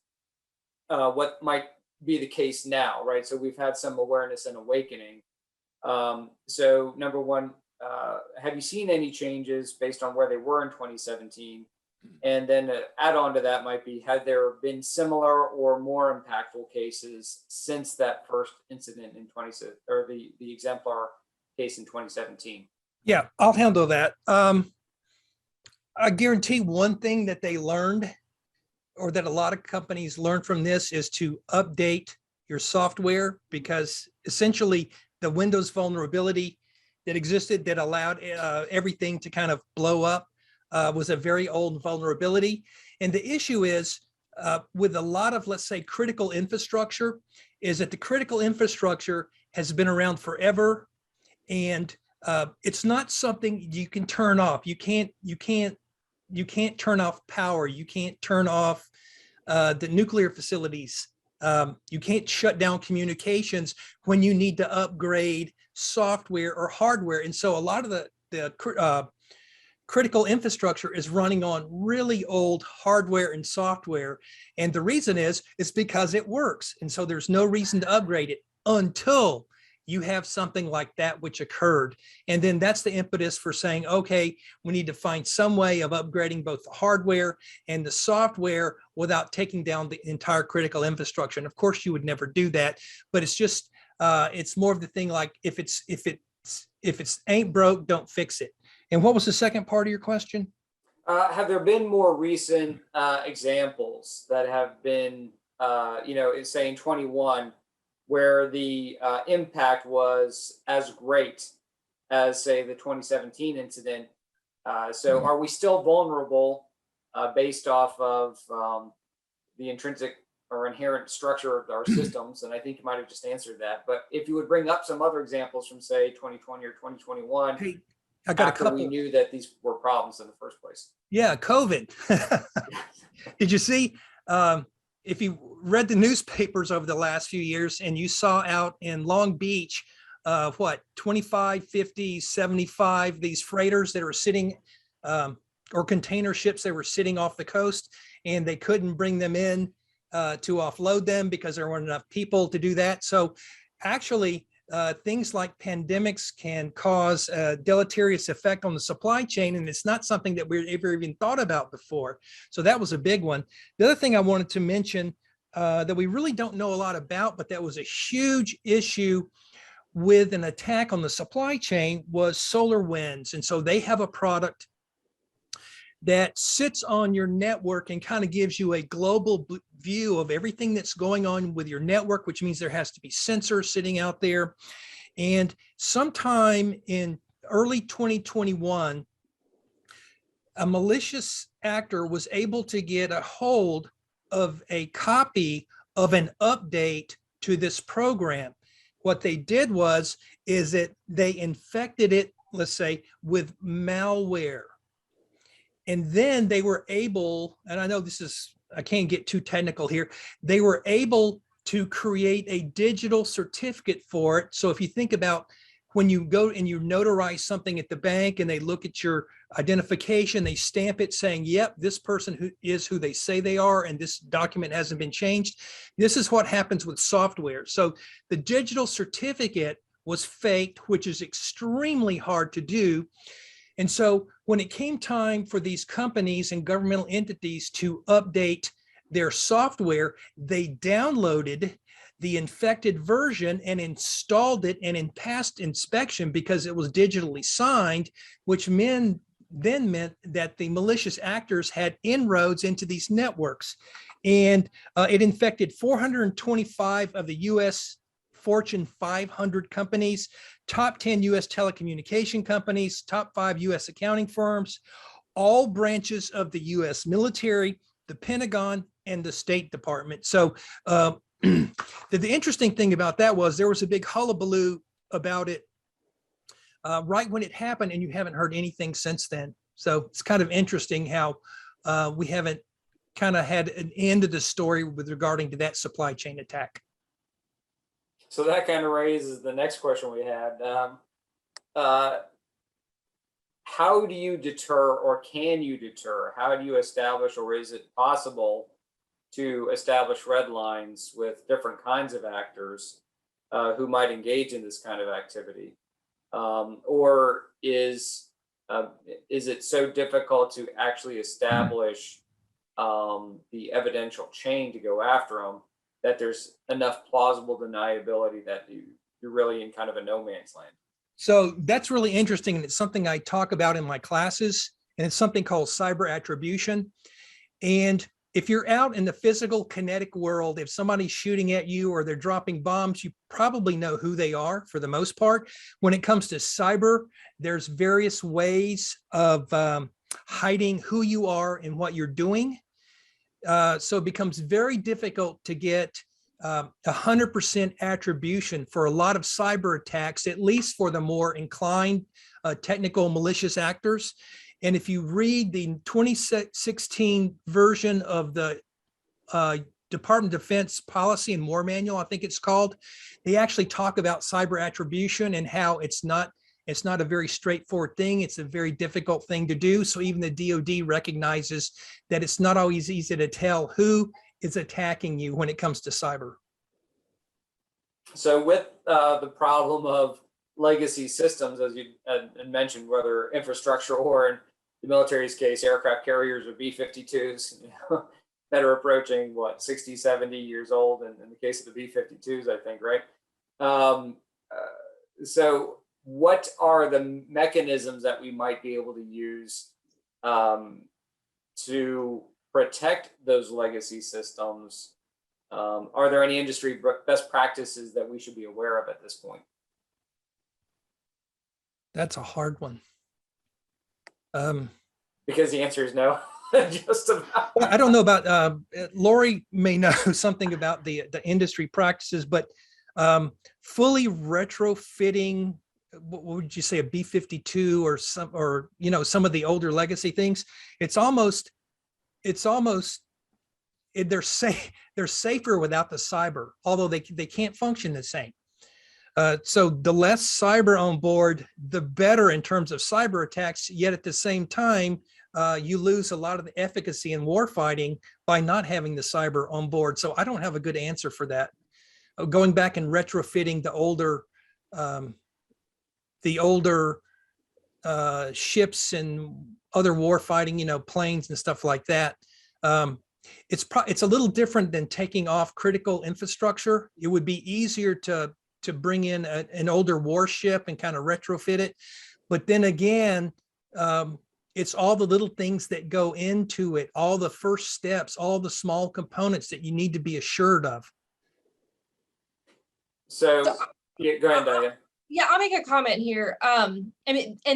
Speaker 2: what might be the case now, right? So we've had some awareness and awakening. So number one, have you seen any changes based on where they were in 2017? And then to add on to that might be, had there been similar or more impactful cases since that first incident in the exemplar case in 2017?
Speaker 3: Yeah, I'll handle that. I guarantee one thing that they learned, or that a lot of companies learn from this, is to update your software, because essentially the Windows vulnerability that existed that allowed everything to kind of blow up was a very old vulnerability. And the issue is with a lot of, let's say, critical infrastructure, is that the critical infrastructure has been around forever, and it's not something you can turn off. You can't turn off power. You can't turn off the nuclear facilities. You can't shut down communications when you need to upgrade software or hardware. And so a lot of the critical infrastructure is running on really old hardware and software. And the reason is because it works. And so there's no reason to upgrade it until you have something like that which occurred. And then that's the impetus for saying, okay, we need to find some way of upgrading both the hardware and the software without taking down the entire critical infrastructure. And of course you would never do that, but it's just, it's more of the thing like, if it's ain't broke, don't fix it. And what was the second part of your question?
Speaker 2: Have there been more recent examples that have been, say in 21, where the impact was as great as, say, the 2017 incident? So are we still vulnerable based off of the intrinsic or inherent structure of our systems? And I think you might have just answered that. But if you would bring up some other examples from, say, 2020 or 2021,
Speaker 3: hey, I got
Speaker 2: after we knew that these were problems in the first place.
Speaker 3: Yeah, COVID. Did you see? If you read the newspapers over the last few years and you saw out in Long Beach, 25, 50, 75, these freighters that are sitting, or container ships that were sitting off the coast, and they couldn't bring them in to offload them because there weren't enough people to do that. So actually, things like pandemics can cause a deleterious effect on the supply chain, and it's not something that we've ever even thought about before. So that was a big one. The other thing I wanted to mention that we really don't know a lot about, but that was a huge issue with an attack on the supply chain, was SolarWinds. And so they have a product that sits on your network and kind of gives you a global view of everything that's going on with your network, which means there has to be sensors sitting out there. And sometime in early 2021, a malicious actor was able to get a hold of a copy of an update to this program. What they did is that they infected it, let's say, with malware. And then they were able, and I know I can't get too technical here, they were able to create a digital certificate for it. So if you think about when you go and you notarize something at the bank and they look at your identification, they stamp it saying, yep, this person is who they say they are, and this document hasn't been changed. This is what happens with software. So the digital certificate was faked, which is extremely hard to do. And so when it came time for these companies and governmental entities to update their software, they downloaded the infected version and installed it, and passed inspection because it was digitally signed, which then meant that the malicious actors had inroads into these networks. And it infected 425 of the US Fortune 500 companies, top 10 US telecommunication companies, top 5 US accounting firms, all branches of the U.S. military, the Pentagon, and the State Department. So the interesting thing about that was there was a big hullabaloo about it right when it happened, and you haven't heard anything since then. So it's kind of interesting how we haven't kind of had an end of the story with regarding to that supply chain attack.
Speaker 2: So that kind of raises the next question we had. How do you deter, or can you deter? How do you establish, or is it possible to establish red lines with different kinds of actors who might engage in this kind of activity? Or is it so difficult to actually establish the evidential chain to go after them that there's enough plausible deniability that you're really in kind of a no man's land?
Speaker 3: So that's really interesting. And it's something I talk about in my classes, and it's something called cyber attribution. And if you're out in the physical kinetic world, if somebody's shooting at you or they're dropping bombs, you probably know who they are for the most part. When it comes to cyber, there's various ways of hiding who you are and what you're doing. So it becomes very difficult to get 100% attribution for a lot of cyber attacks, at least for the more inclined technical malicious actors. And if you read the 2016 version of the Department of Defense Policy and War Manual, I think it's called, they actually talk about cyber attribution and how it's not a very straightforward thing. It's a very difficult thing to do. So even the DoD recognizes that it's not always easy to tell who is attacking you when it comes to cyber.
Speaker 2: So with the problem of legacy systems, as you had mentioned, whether infrastructure or in the military's case, aircraft carriers or B-52s, that are approaching, what, 60, 70 years old, and in the case of the B-52s, I think, right? So what are the mechanisms that we might be able to use to protect those legacy systems? Are there any industry best practices that we should be aware of at this point?
Speaker 3: That's a hard one.
Speaker 2: Because the answer is no. Just about.
Speaker 3: Well, I don't know about, Laurie may know something about the industry practices, but fully retrofitting, what would you say, a B-52 or some of the older legacy things, they're safer without the cyber, although they can't function the same. So the less cyber on board, the better in terms of cyber attacks, yet at the same time, you lose a lot of the efficacy in war fighting by not having the cyber on board. So I don't have a good answer for that. Going back and retrofitting the older ships and other war fighting, planes and stuff like that. It's a little different than taking off critical infrastructure. It would be easier to bring in an older warship and kind of retrofit it. But then again, it's all the little things that go into it, all the first steps, all the small components that you need to be assured of.
Speaker 2: So yeah, go ahead, Diane.
Speaker 4: Yeah, I'll make a comment here. And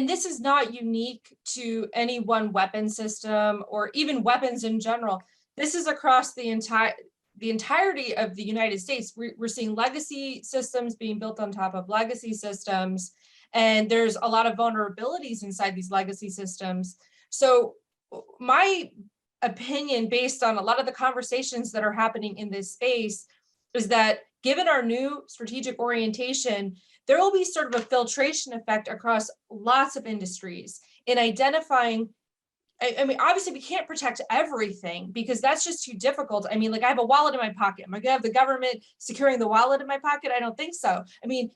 Speaker 4: this is not unique to any one weapon system or even weapons in general. This is across the entirety of the United States. We're seeing legacy systems being built on top of legacy systems, and there's a lot of vulnerabilities inside these legacy systems. So my opinion, based on a lot of the conversations that are happening in this space, is that given our new strategic orientation, there will be sort of a filtration effect across lots of industries in identifying. I mean, obviously we can't protect everything because that's just too difficult. I mean, like, I have a wallet in my pocket. Am I gonna have the government securing the wallet in my pocket? I don't think so. I mean,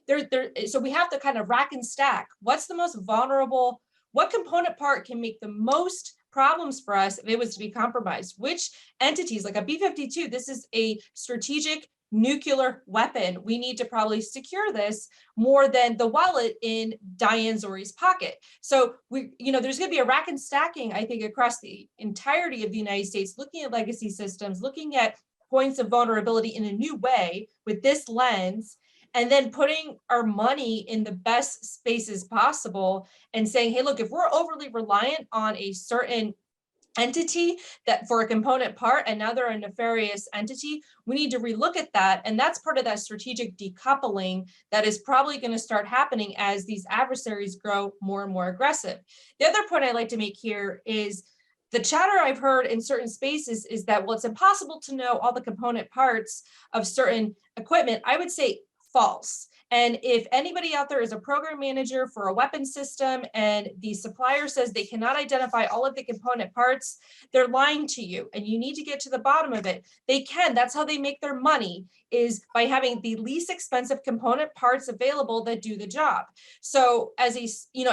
Speaker 4: so we have to kind of rack and stack. What's the most vulnerable? What component part can make the most problems for us if it was to be compromised? Which entities, like a B-52, this is a strategic nuclear weapon. We need to probably secure this more than the wallet in Diane Zorri's pocket. So there's going to be a rack and stacking, I think, across the entirety of the United States, looking at legacy systems, looking at points of vulnerability in a new way with this lens. and then putting our money in the best spaces possible and saying, hey, look, if we're overly reliant on a certain entity that for a component part, and now they're a nefarious entity, we need to relook at that. And that's part of that strategic decoupling that is probably going to start happening as these adversaries grow more and more aggressive. The other point I'd like to make here is the chatter I've heard in certain spaces is that, well, it's impossible to know all the component parts of certain equipment. I would say false. And if anybody out there is a program manager for a weapon system and the supplier says they cannot identify all of the component parts, they're lying to you, and you need to get to the bottom of it. They can. That's how they make their money, is by having the least expensive component parts available that do the job. So as a,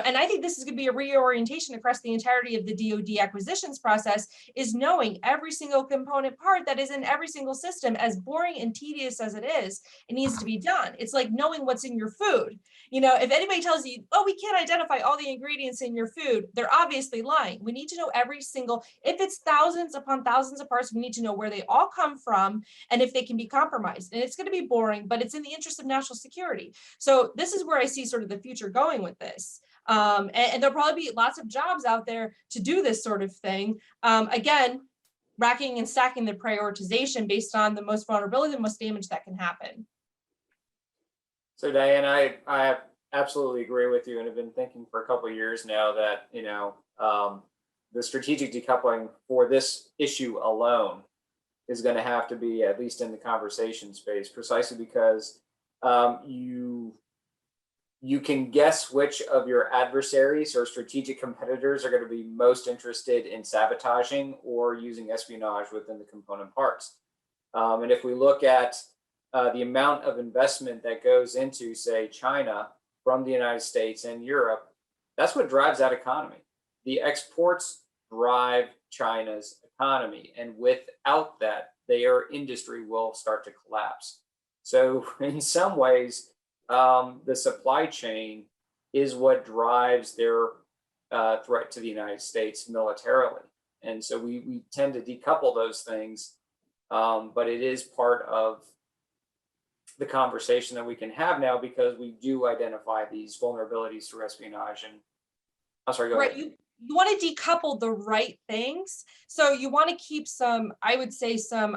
Speaker 4: and I think this is going to be a reorientation across the entirety of the DoD acquisitions process, is knowing every single component part that is in every single system, as boring and tedious as it is, it needs to be done. It's like knowing what's in your food. If anybody tells you, oh, we can't identify all the ingredients in your food, they're obviously lying. We need to know every single, if it's thousands upon thousands of parts, we need to know where they all come from and if they can be compromised. And it's going to be boring, but it's in the interest of national security. So this is where I see sort of the future going with this. And there'll probably be lots of jobs out there to do this sort of thing. Again, racking and stacking the prioritization based on the most vulnerability, the most damage that can happen.
Speaker 2: So Diane, I absolutely agree with you, and have been thinking for a couple of years now that, the strategic decoupling for this issue alone is going to have to be at least in the conversation space, precisely because you can guess which of your adversaries or strategic competitors are going to be most interested in sabotaging or using espionage within the component parts. And if we look at the amount of investment that goes into, say, China from the United States and Europe, that's what drives that economy. The exports drive China's economy, and without that, their industry will start to collapse. So in some ways, the supply chain is what drives their threat to the United States militarily. And so we tend to decouple those things, but it is part of the conversation that we can have now, because we do identify these vulnerabilities through espionage. And I'm sorry, go ahead.
Speaker 4: You want to decouple the right things. So you want to keep some, I would say some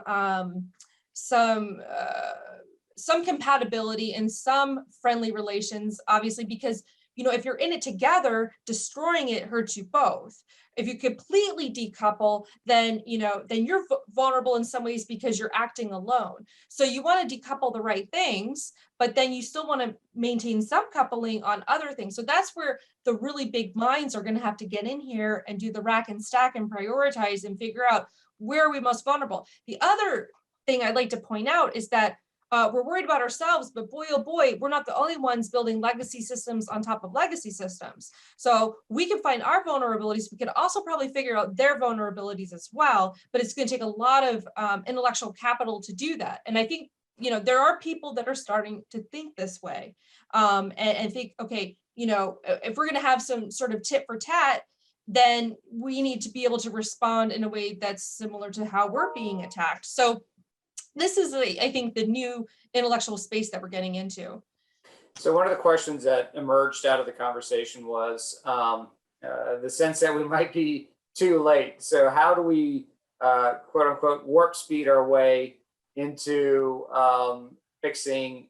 Speaker 4: compatibility and some friendly relations, obviously, because, if you're in it together, destroying it hurts you both. If you completely decouple, then you're vulnerable in some ways because you're acting alone. So you want to decouple the right things, but then you still want to maintain some coupling on other things. So that's where the really big minds are going to have to get in here and do the rack and stack and prioritize and figure out where are we most vulnerable. The other thing I'd like to point out is that we're worried about ourselves, but boy, oh boy, we're not the only ones building legacy systems on top of legacy systems. So we can find our vulnerabilities. We can also probably figure out their vulnerabilities as well, but it's going to take a lot of intellectual capital to do that. And I think, there are people that are starting to think this way and think, okay, if we're going to have some sort of tit for tat, then we need to be able to respond in a way that's similar to how we're being attacked. So this is, I think, the new intellectual space that we're getting into.
Speaker 2: So one of the questions that emerged out of the conversation was the sense that we might be too late. So how do we, quote unquote, warp speed our way into fixing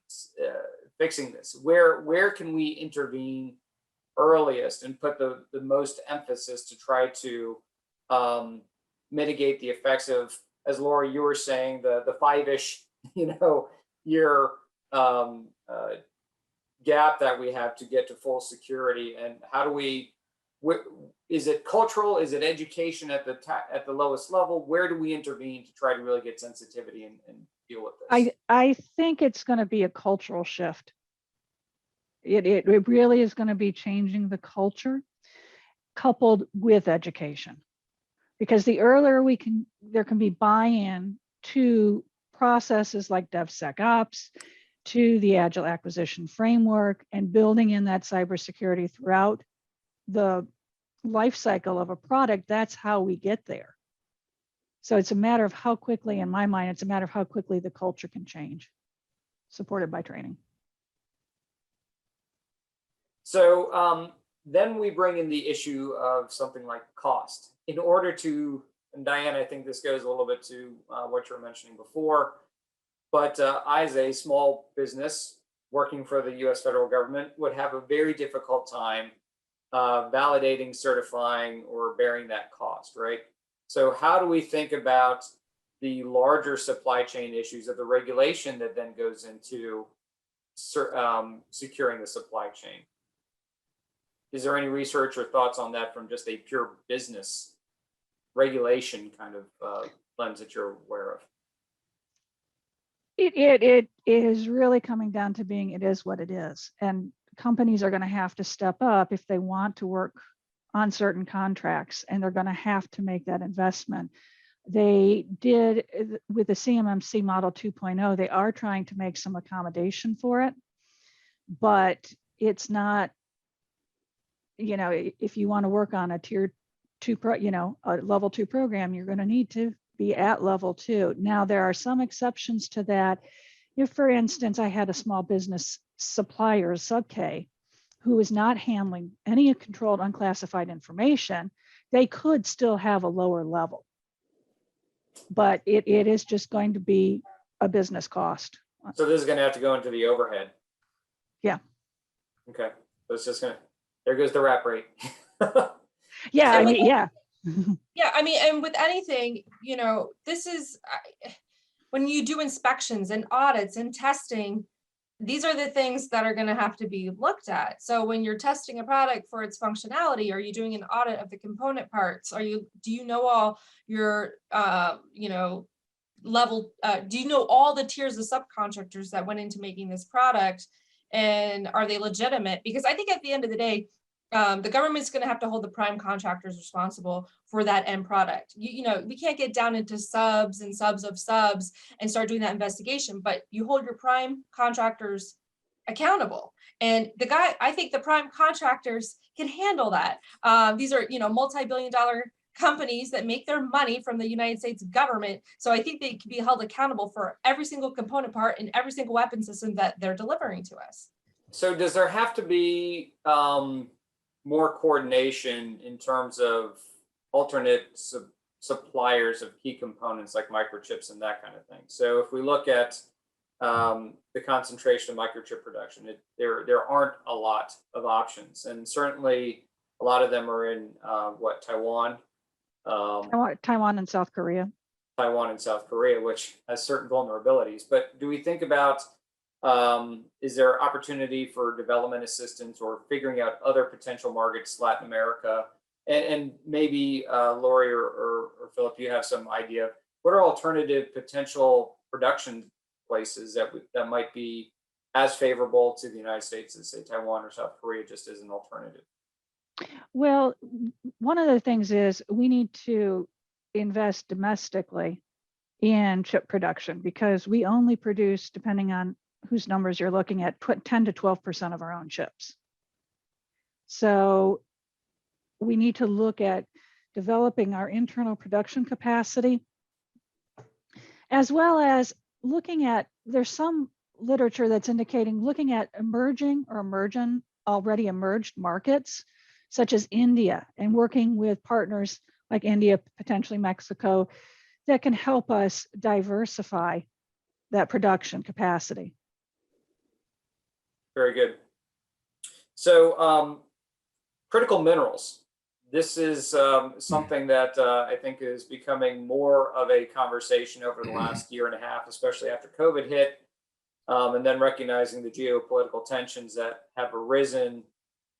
Speaker 2: this? Where can we intervene earliest and put the most emphasis to try to mitigate the effects of, as Laurie, you were saying, the 5-ish, year gap that we have to get to full security? And how do we? Is it cultural? Is it education at the lowest level? Where do we intervene to try to really get sensitivity and deal with this?
Speaker 5: I think it's going to be a cultural shift. It really is going to be changing the culture, coupled with education. Because the earlier there can be buy-in to processes like DevSecOps, to the Agile Acquisition Framework, and building in that cybersecurity throughout the life cycle of a product, that's how we get there. So it's a matter of how quickly, in my mind, it's a matter of how quickly the culture can change, supported by training.
Speaker 2: So then we bring in the issue of something like cost. In order to, and Diane, I think this goes a little bit to what you were mentioning before, but I, as a small business working for the US federal government, would have a very difficult time validating, certifying, or bearing that cost, right? So how do we think about the larger supply chain issues of the regulation that then goes into securing the supply chain? Is there any research or thoughts on that from just a pure business regulation kind of lens that you're aware of?
Speaker 5: It is really coming down to being, it is what it is. And companies are going to have to step up if they want to work on certain contracts, and they're going to have to make that investment. They did with the CMMC model 2.0, they are trying to make some accommodation for it, but it's not, you know, if you want to work on a tier 2, a level 2 program, you're going to need to be at level 2. Now, there are some exceptions to that. If, for instance, I had a small business supplier, sub-K, who is not handling any controlled unclassified information, they could still have a lower level. But it is just going to be a business cost.
Speaker 2: So this is going to have to go into the overhead.
Speaker 5: Yeah.
Speaker 2: Okay. So it's just going to, there goes the wrap rate.
Speaker 5: Yeah, I mean, yeah.
Speaker 4: Yeah, I mean, and with anything, you know, this is when you do inspections and audits and testing, these are the things that are going to have to be looked at. So when you're testing a product for its functionality, are you doing an audit of the component parts? Do you know all your, you know, level, do you know all the tiers of subcontractors that went into making this product, and are they legitimate? Because I think at the end of the day, the government's going to have to hold the prime contractors responsible for that end product. You know, we can't get down into subs and subs of subs and start doing that investigation, but you hold your prime contractors accountable. And I think the prime contractors can handle that. These are, you know, multi-billion-dollar companies that make their money from the United States government. So I think they can be held accountable for every single component part and every single weapon system that they're delivering to us.
Speaker 2: So does there have to be more coordination in terms of alternate suppliers of key components like microchips and that kind of thing? So if we look at the concentration of microchip production, there aren't a lot of options, and certainly a lot of them are in Taiwan,
Speaker 5: Taiwan and South Korea.
Speaker 2: Taiwan and South Korea, which has certain vulnerabilities. But do we think about is there opportunity for development assistance or figuring out other potential markets, Latin America, and maybe Laurie or Philip, you have some idea of what are alternative potential production places that might be as favorable to the United States as, say, Taiwan or South Korea, just as an alternative?
Speaker 5: Well, one of the things is we need to invest domestically in chip production, because we only produce, depending on whose numbers you're looking at, 10 to 12% of our own chips. So we need to look at developing our internal production capacity, as well as looking at, there's some literature that's indicating looking at emerging or already emerged markets, such as India, and working with partners like India, potentially Mexico, that can help us diversify that production capacity.
Speaker 2: Very good. So critical minerals. This is something that I think is becoming more of a conversation over the last year and a half, especially after COVID hit, and then recognizing the geopolitical tensions that have arisen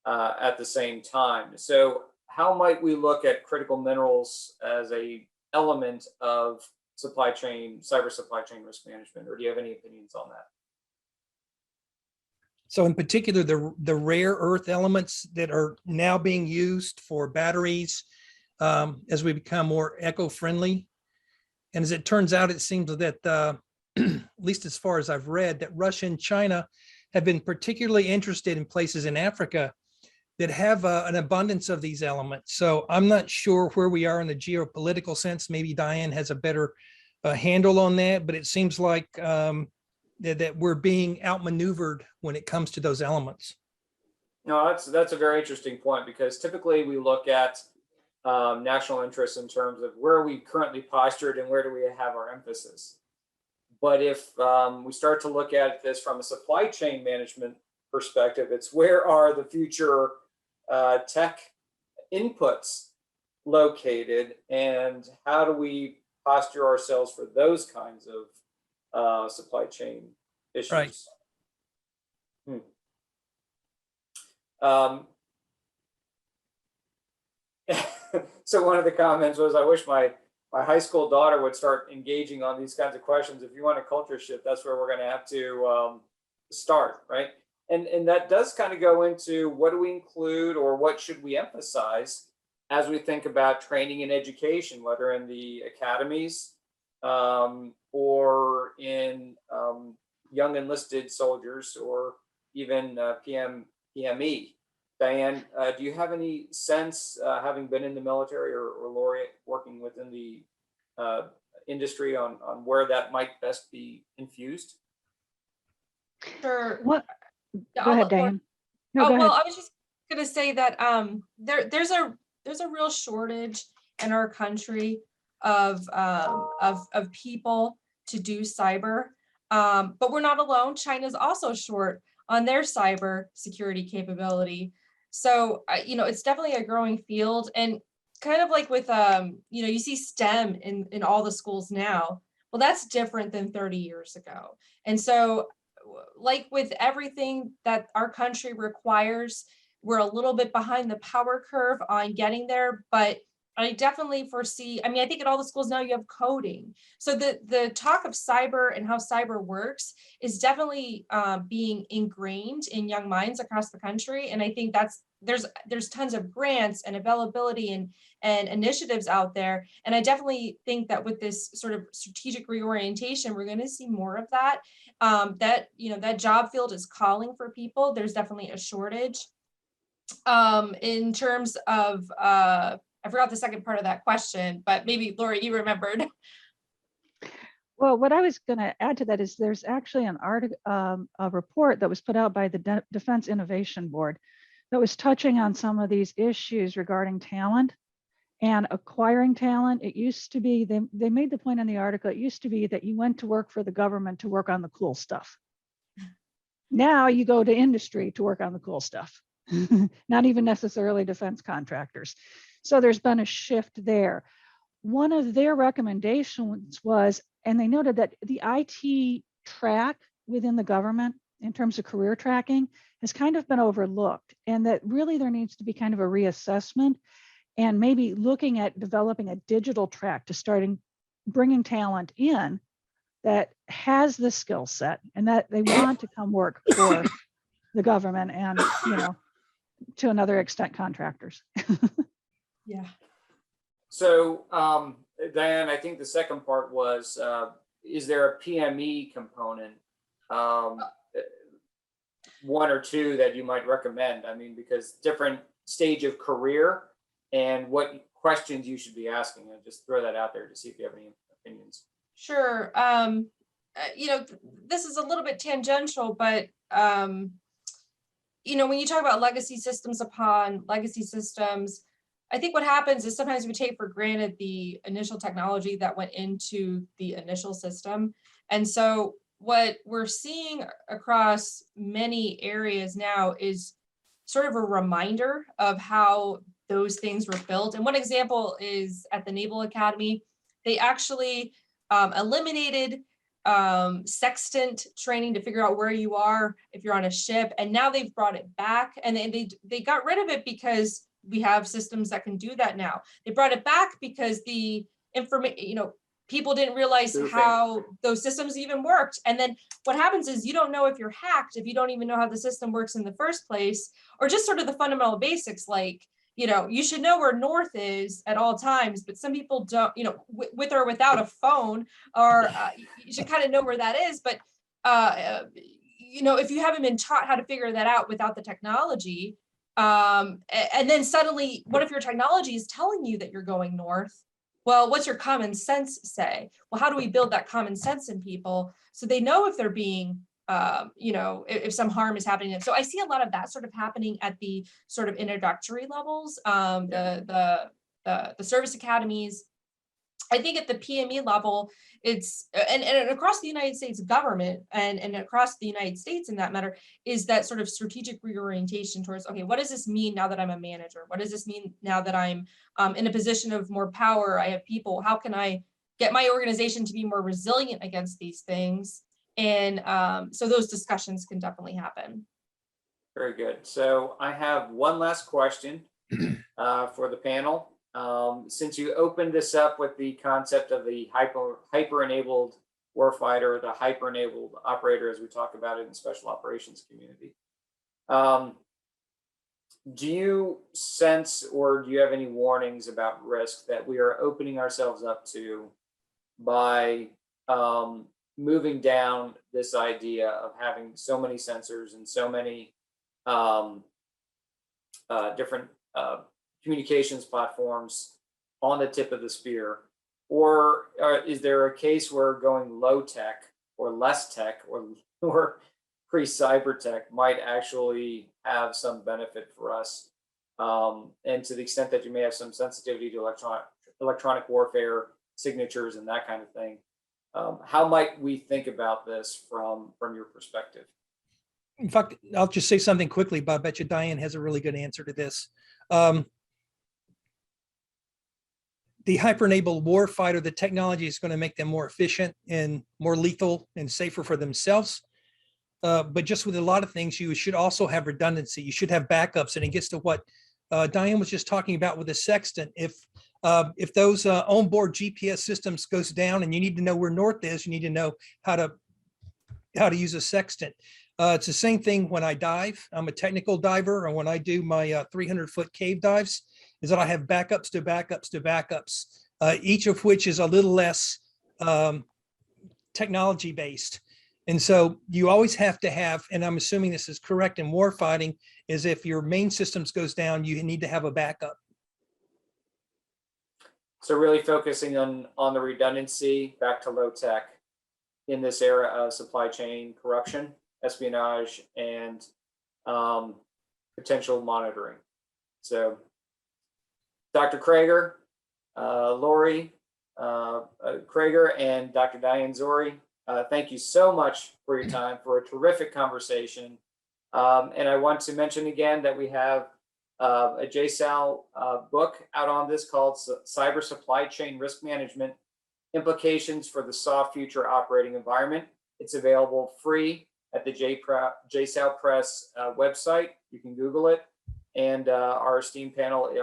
Speaker 2: at the same time. So how might we look at critical minerals as a element of supply chain, cyber supply chain risk management, or do you have any opinions on that?
Speaker 3: So in particular, the rare earth elements that are now being used for batteries as we become more eco-friendly. And as it turns out, it seems that, at least as far as I've read, that Russia and China have been particularly interested in places in Africa that have an abundance of these elements. So I'm not sure where we are in the geopolitical sense. Maybe Diane has a better handle on that, but it seems like that we're being outmaneuvered when it comes to those elements.
Speaker 2: No, that's a very interesting point, because typically we look at national interests in terms of where are we currently postured and where do we have our emphasis. But if we start to look at this from a supply chain management perspective, it's where are the future tech inputs located, and how do we posture ourselves for those kinds of supply chain issues.
Speaker 3: Right.
Speaker 2: So one of the comments was, I wish my high school daughter would start engaging on these kinds of questions. If you want a culture shift, that's where we're going to have to start, right? And that does kind of go into what do we include, or what should we emphasize as we think about training and education, whether in the academies or in young enlisted soldiers, or even PME. Diane, do you have any sense, having been in the military, or Laurie working within the industry, on where that might best be infused?
Speaker 4: Sure.
Speaker 5: What?
Speaker 4: Yeah,
Speaker 5: Go
Speaker 4: I'll
Speaker 5: ahead,
Speaker 4: let Laurie-
Speaker 5: Diane. No,
Speaker 4: Oh,
Speaker 5: go
Speaker 4: well,
Speaker 5: ahead.
Speaker 4: I was just gonna say that there's a real shortage in our country of people to do cyber, but we're not alone. China's also short on their cyber security capability. So it's definitely a growing field, and kind of like with you see STEM in all the schools now. Well, that's different than 30 years ago, and so, like with everything that our country requires, we're a little bit behind the power curve on getting there, but I definitely foresee, I think at all the schools now you have coding. So the talk of cyber and how cyber works is definitely being ingrained in young minds across the country. And I think there's tons of grants and availability and initiatives out there. And I definitely think that with this sort of strategic reorientation, we're going to see more of that. That job field is calling for people. There's definitely a shortage. In terms of, I forgot the second part of that question, but maybe Laurie, you remembered.
Speaker 5: Well, what I was going to add to that is there's actually an article, a report that was put out by the Defense Innovation Board that was touching on some of these issues regarding talent and acquiring talent. It used to be, they made the point in the article, it used to be that you went to work for the government to work on the cool stuff. Now you go to industry to work on the cool stuff, not even necessarily defense contractors. So there's been a shift there. One of their recommendations was, and they noted that the IT track within the government in terms of career tracking has kind of been overlooked, and that really there needs to be kind of a reassessment, and maybe looking at developing a digital track to starting bringing talent in that has the skill set and that they want to come work for the government and, to another extent, contractors.
Speaker 4: Yeah.
Speaker 2: So, Diane, I think the second part was, is there a PME component, one or two that you might recommend? Because different stage of career and what questions you should be asking. I'll just throw that out there to see if you have any opinions.
Speaker 4: Sure. This is a little bit tangential, but when you talk about legacy systems upon legacy systems, I think what happens is sometimes we take for granted the initial technology that went into the initial system. And so what we're seeing across many areas now is sort of a reminder of how those things were built. And one example is at the Naval Academy, they actually eliminated sextant training to figure out where you are if you're on a ship. And now they've brought it back, and they got rid of it because we have systems that can do that now. They brought it back because the information, people didn't realize how those systems even worked. And then what happens is you don't know if you're hacked, if you don't even know how the system works in the first place, or just sort of the fundamental basics, like, you should know where north is at all times, but some people don't, with or without a phone, or you should kind of know where that is. But, if you haven't been taught how to figure that out without the technology, and then suddenly, what if your technology is telling you that you're going north? Well, what's your common sense say? Well, how do we build that common sense in people so they know if they're being you know, if some harm is happening. And so I see a lot of that sort of happening at the sort of introductory levels, the service academies. I think at the PME level, it's, and across the United States government and across the United States in that matter, is that sort of strategic reorientation towards, okay, what does this mean now that I'm a manager? What does this mean now that I'm in a position of more power? I have people, how can I get my organization to be more resilient against these things? And so those discussions can definitely happen. Very good. So I have one last question for the panel. Since you opened this up with the concept of the hyper-enabled warfighter, the hyper-enabled operator, as we talk about it in the special operations community, do you sense, or do you have any warnings about risk that we are opening ourselves up to by moving down this idea of having so many sensors and so many different communications platforms on the tip of the spear? Or is there a case where going low tech or less tech or pre-cyber tech might actually have some benefit for us? And to the extent that you may have some sensitivity to electronic warfare signatures and that kind of thing, how might we think about this from your perspective?
Speaker 3: In fact, I'll just say something quickly, but I bet you Diane has a really good answer to this. The hyper-enabled warfighter, the technology is going to make them more efficient and more lethal and safer for themselves. But just with a lot of things, you should also have redundancy. You should have backups. And it gets to what Diane was just talking about with the sextant. If those onboard GPS systems goes down and you need to know where north is, you need to know how to use a sextant. It's the same thing when I dive. I'm a technical diver, and when I do my 300-foot cave dives, is that I have backups to backups to backups, each of which is a little less technology based. And so you always have to have, and I'm assuming this is correct in warfighting, is if your main systems goes down, you need to have a backup.
Speaker 2: So really focusing on the redundancy, back to low tech in this era of supply chain corruption, espionage, and potential monitoring. So Dr. Craiger, Laurie Craiger, and Dr. Diane Zorri, thank you so much for your time, for a terrific conversation. And I want to mention again that we have a JSOU book out on this called Cyber Supply Chain Risk Management: Implications for the Soft Future Operating Environment. It's available free at the JSOU Press website. You can Google it. And our esteemed panel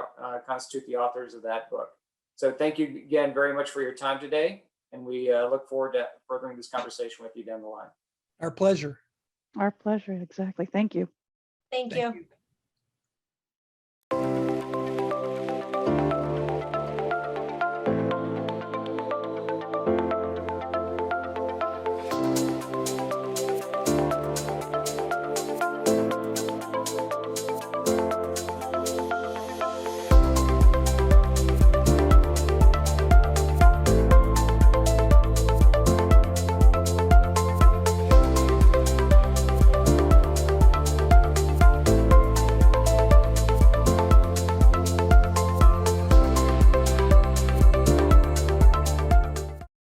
Speaker 2: constitute the authors of that book. So thank you again very much for your time today. And we look forward to furthering this conversation with you down the line.
Speaker 3: Our pleasure.
Speaker 5: Our pleasure, exactly. Thank you.
Speaker 4: Thank you.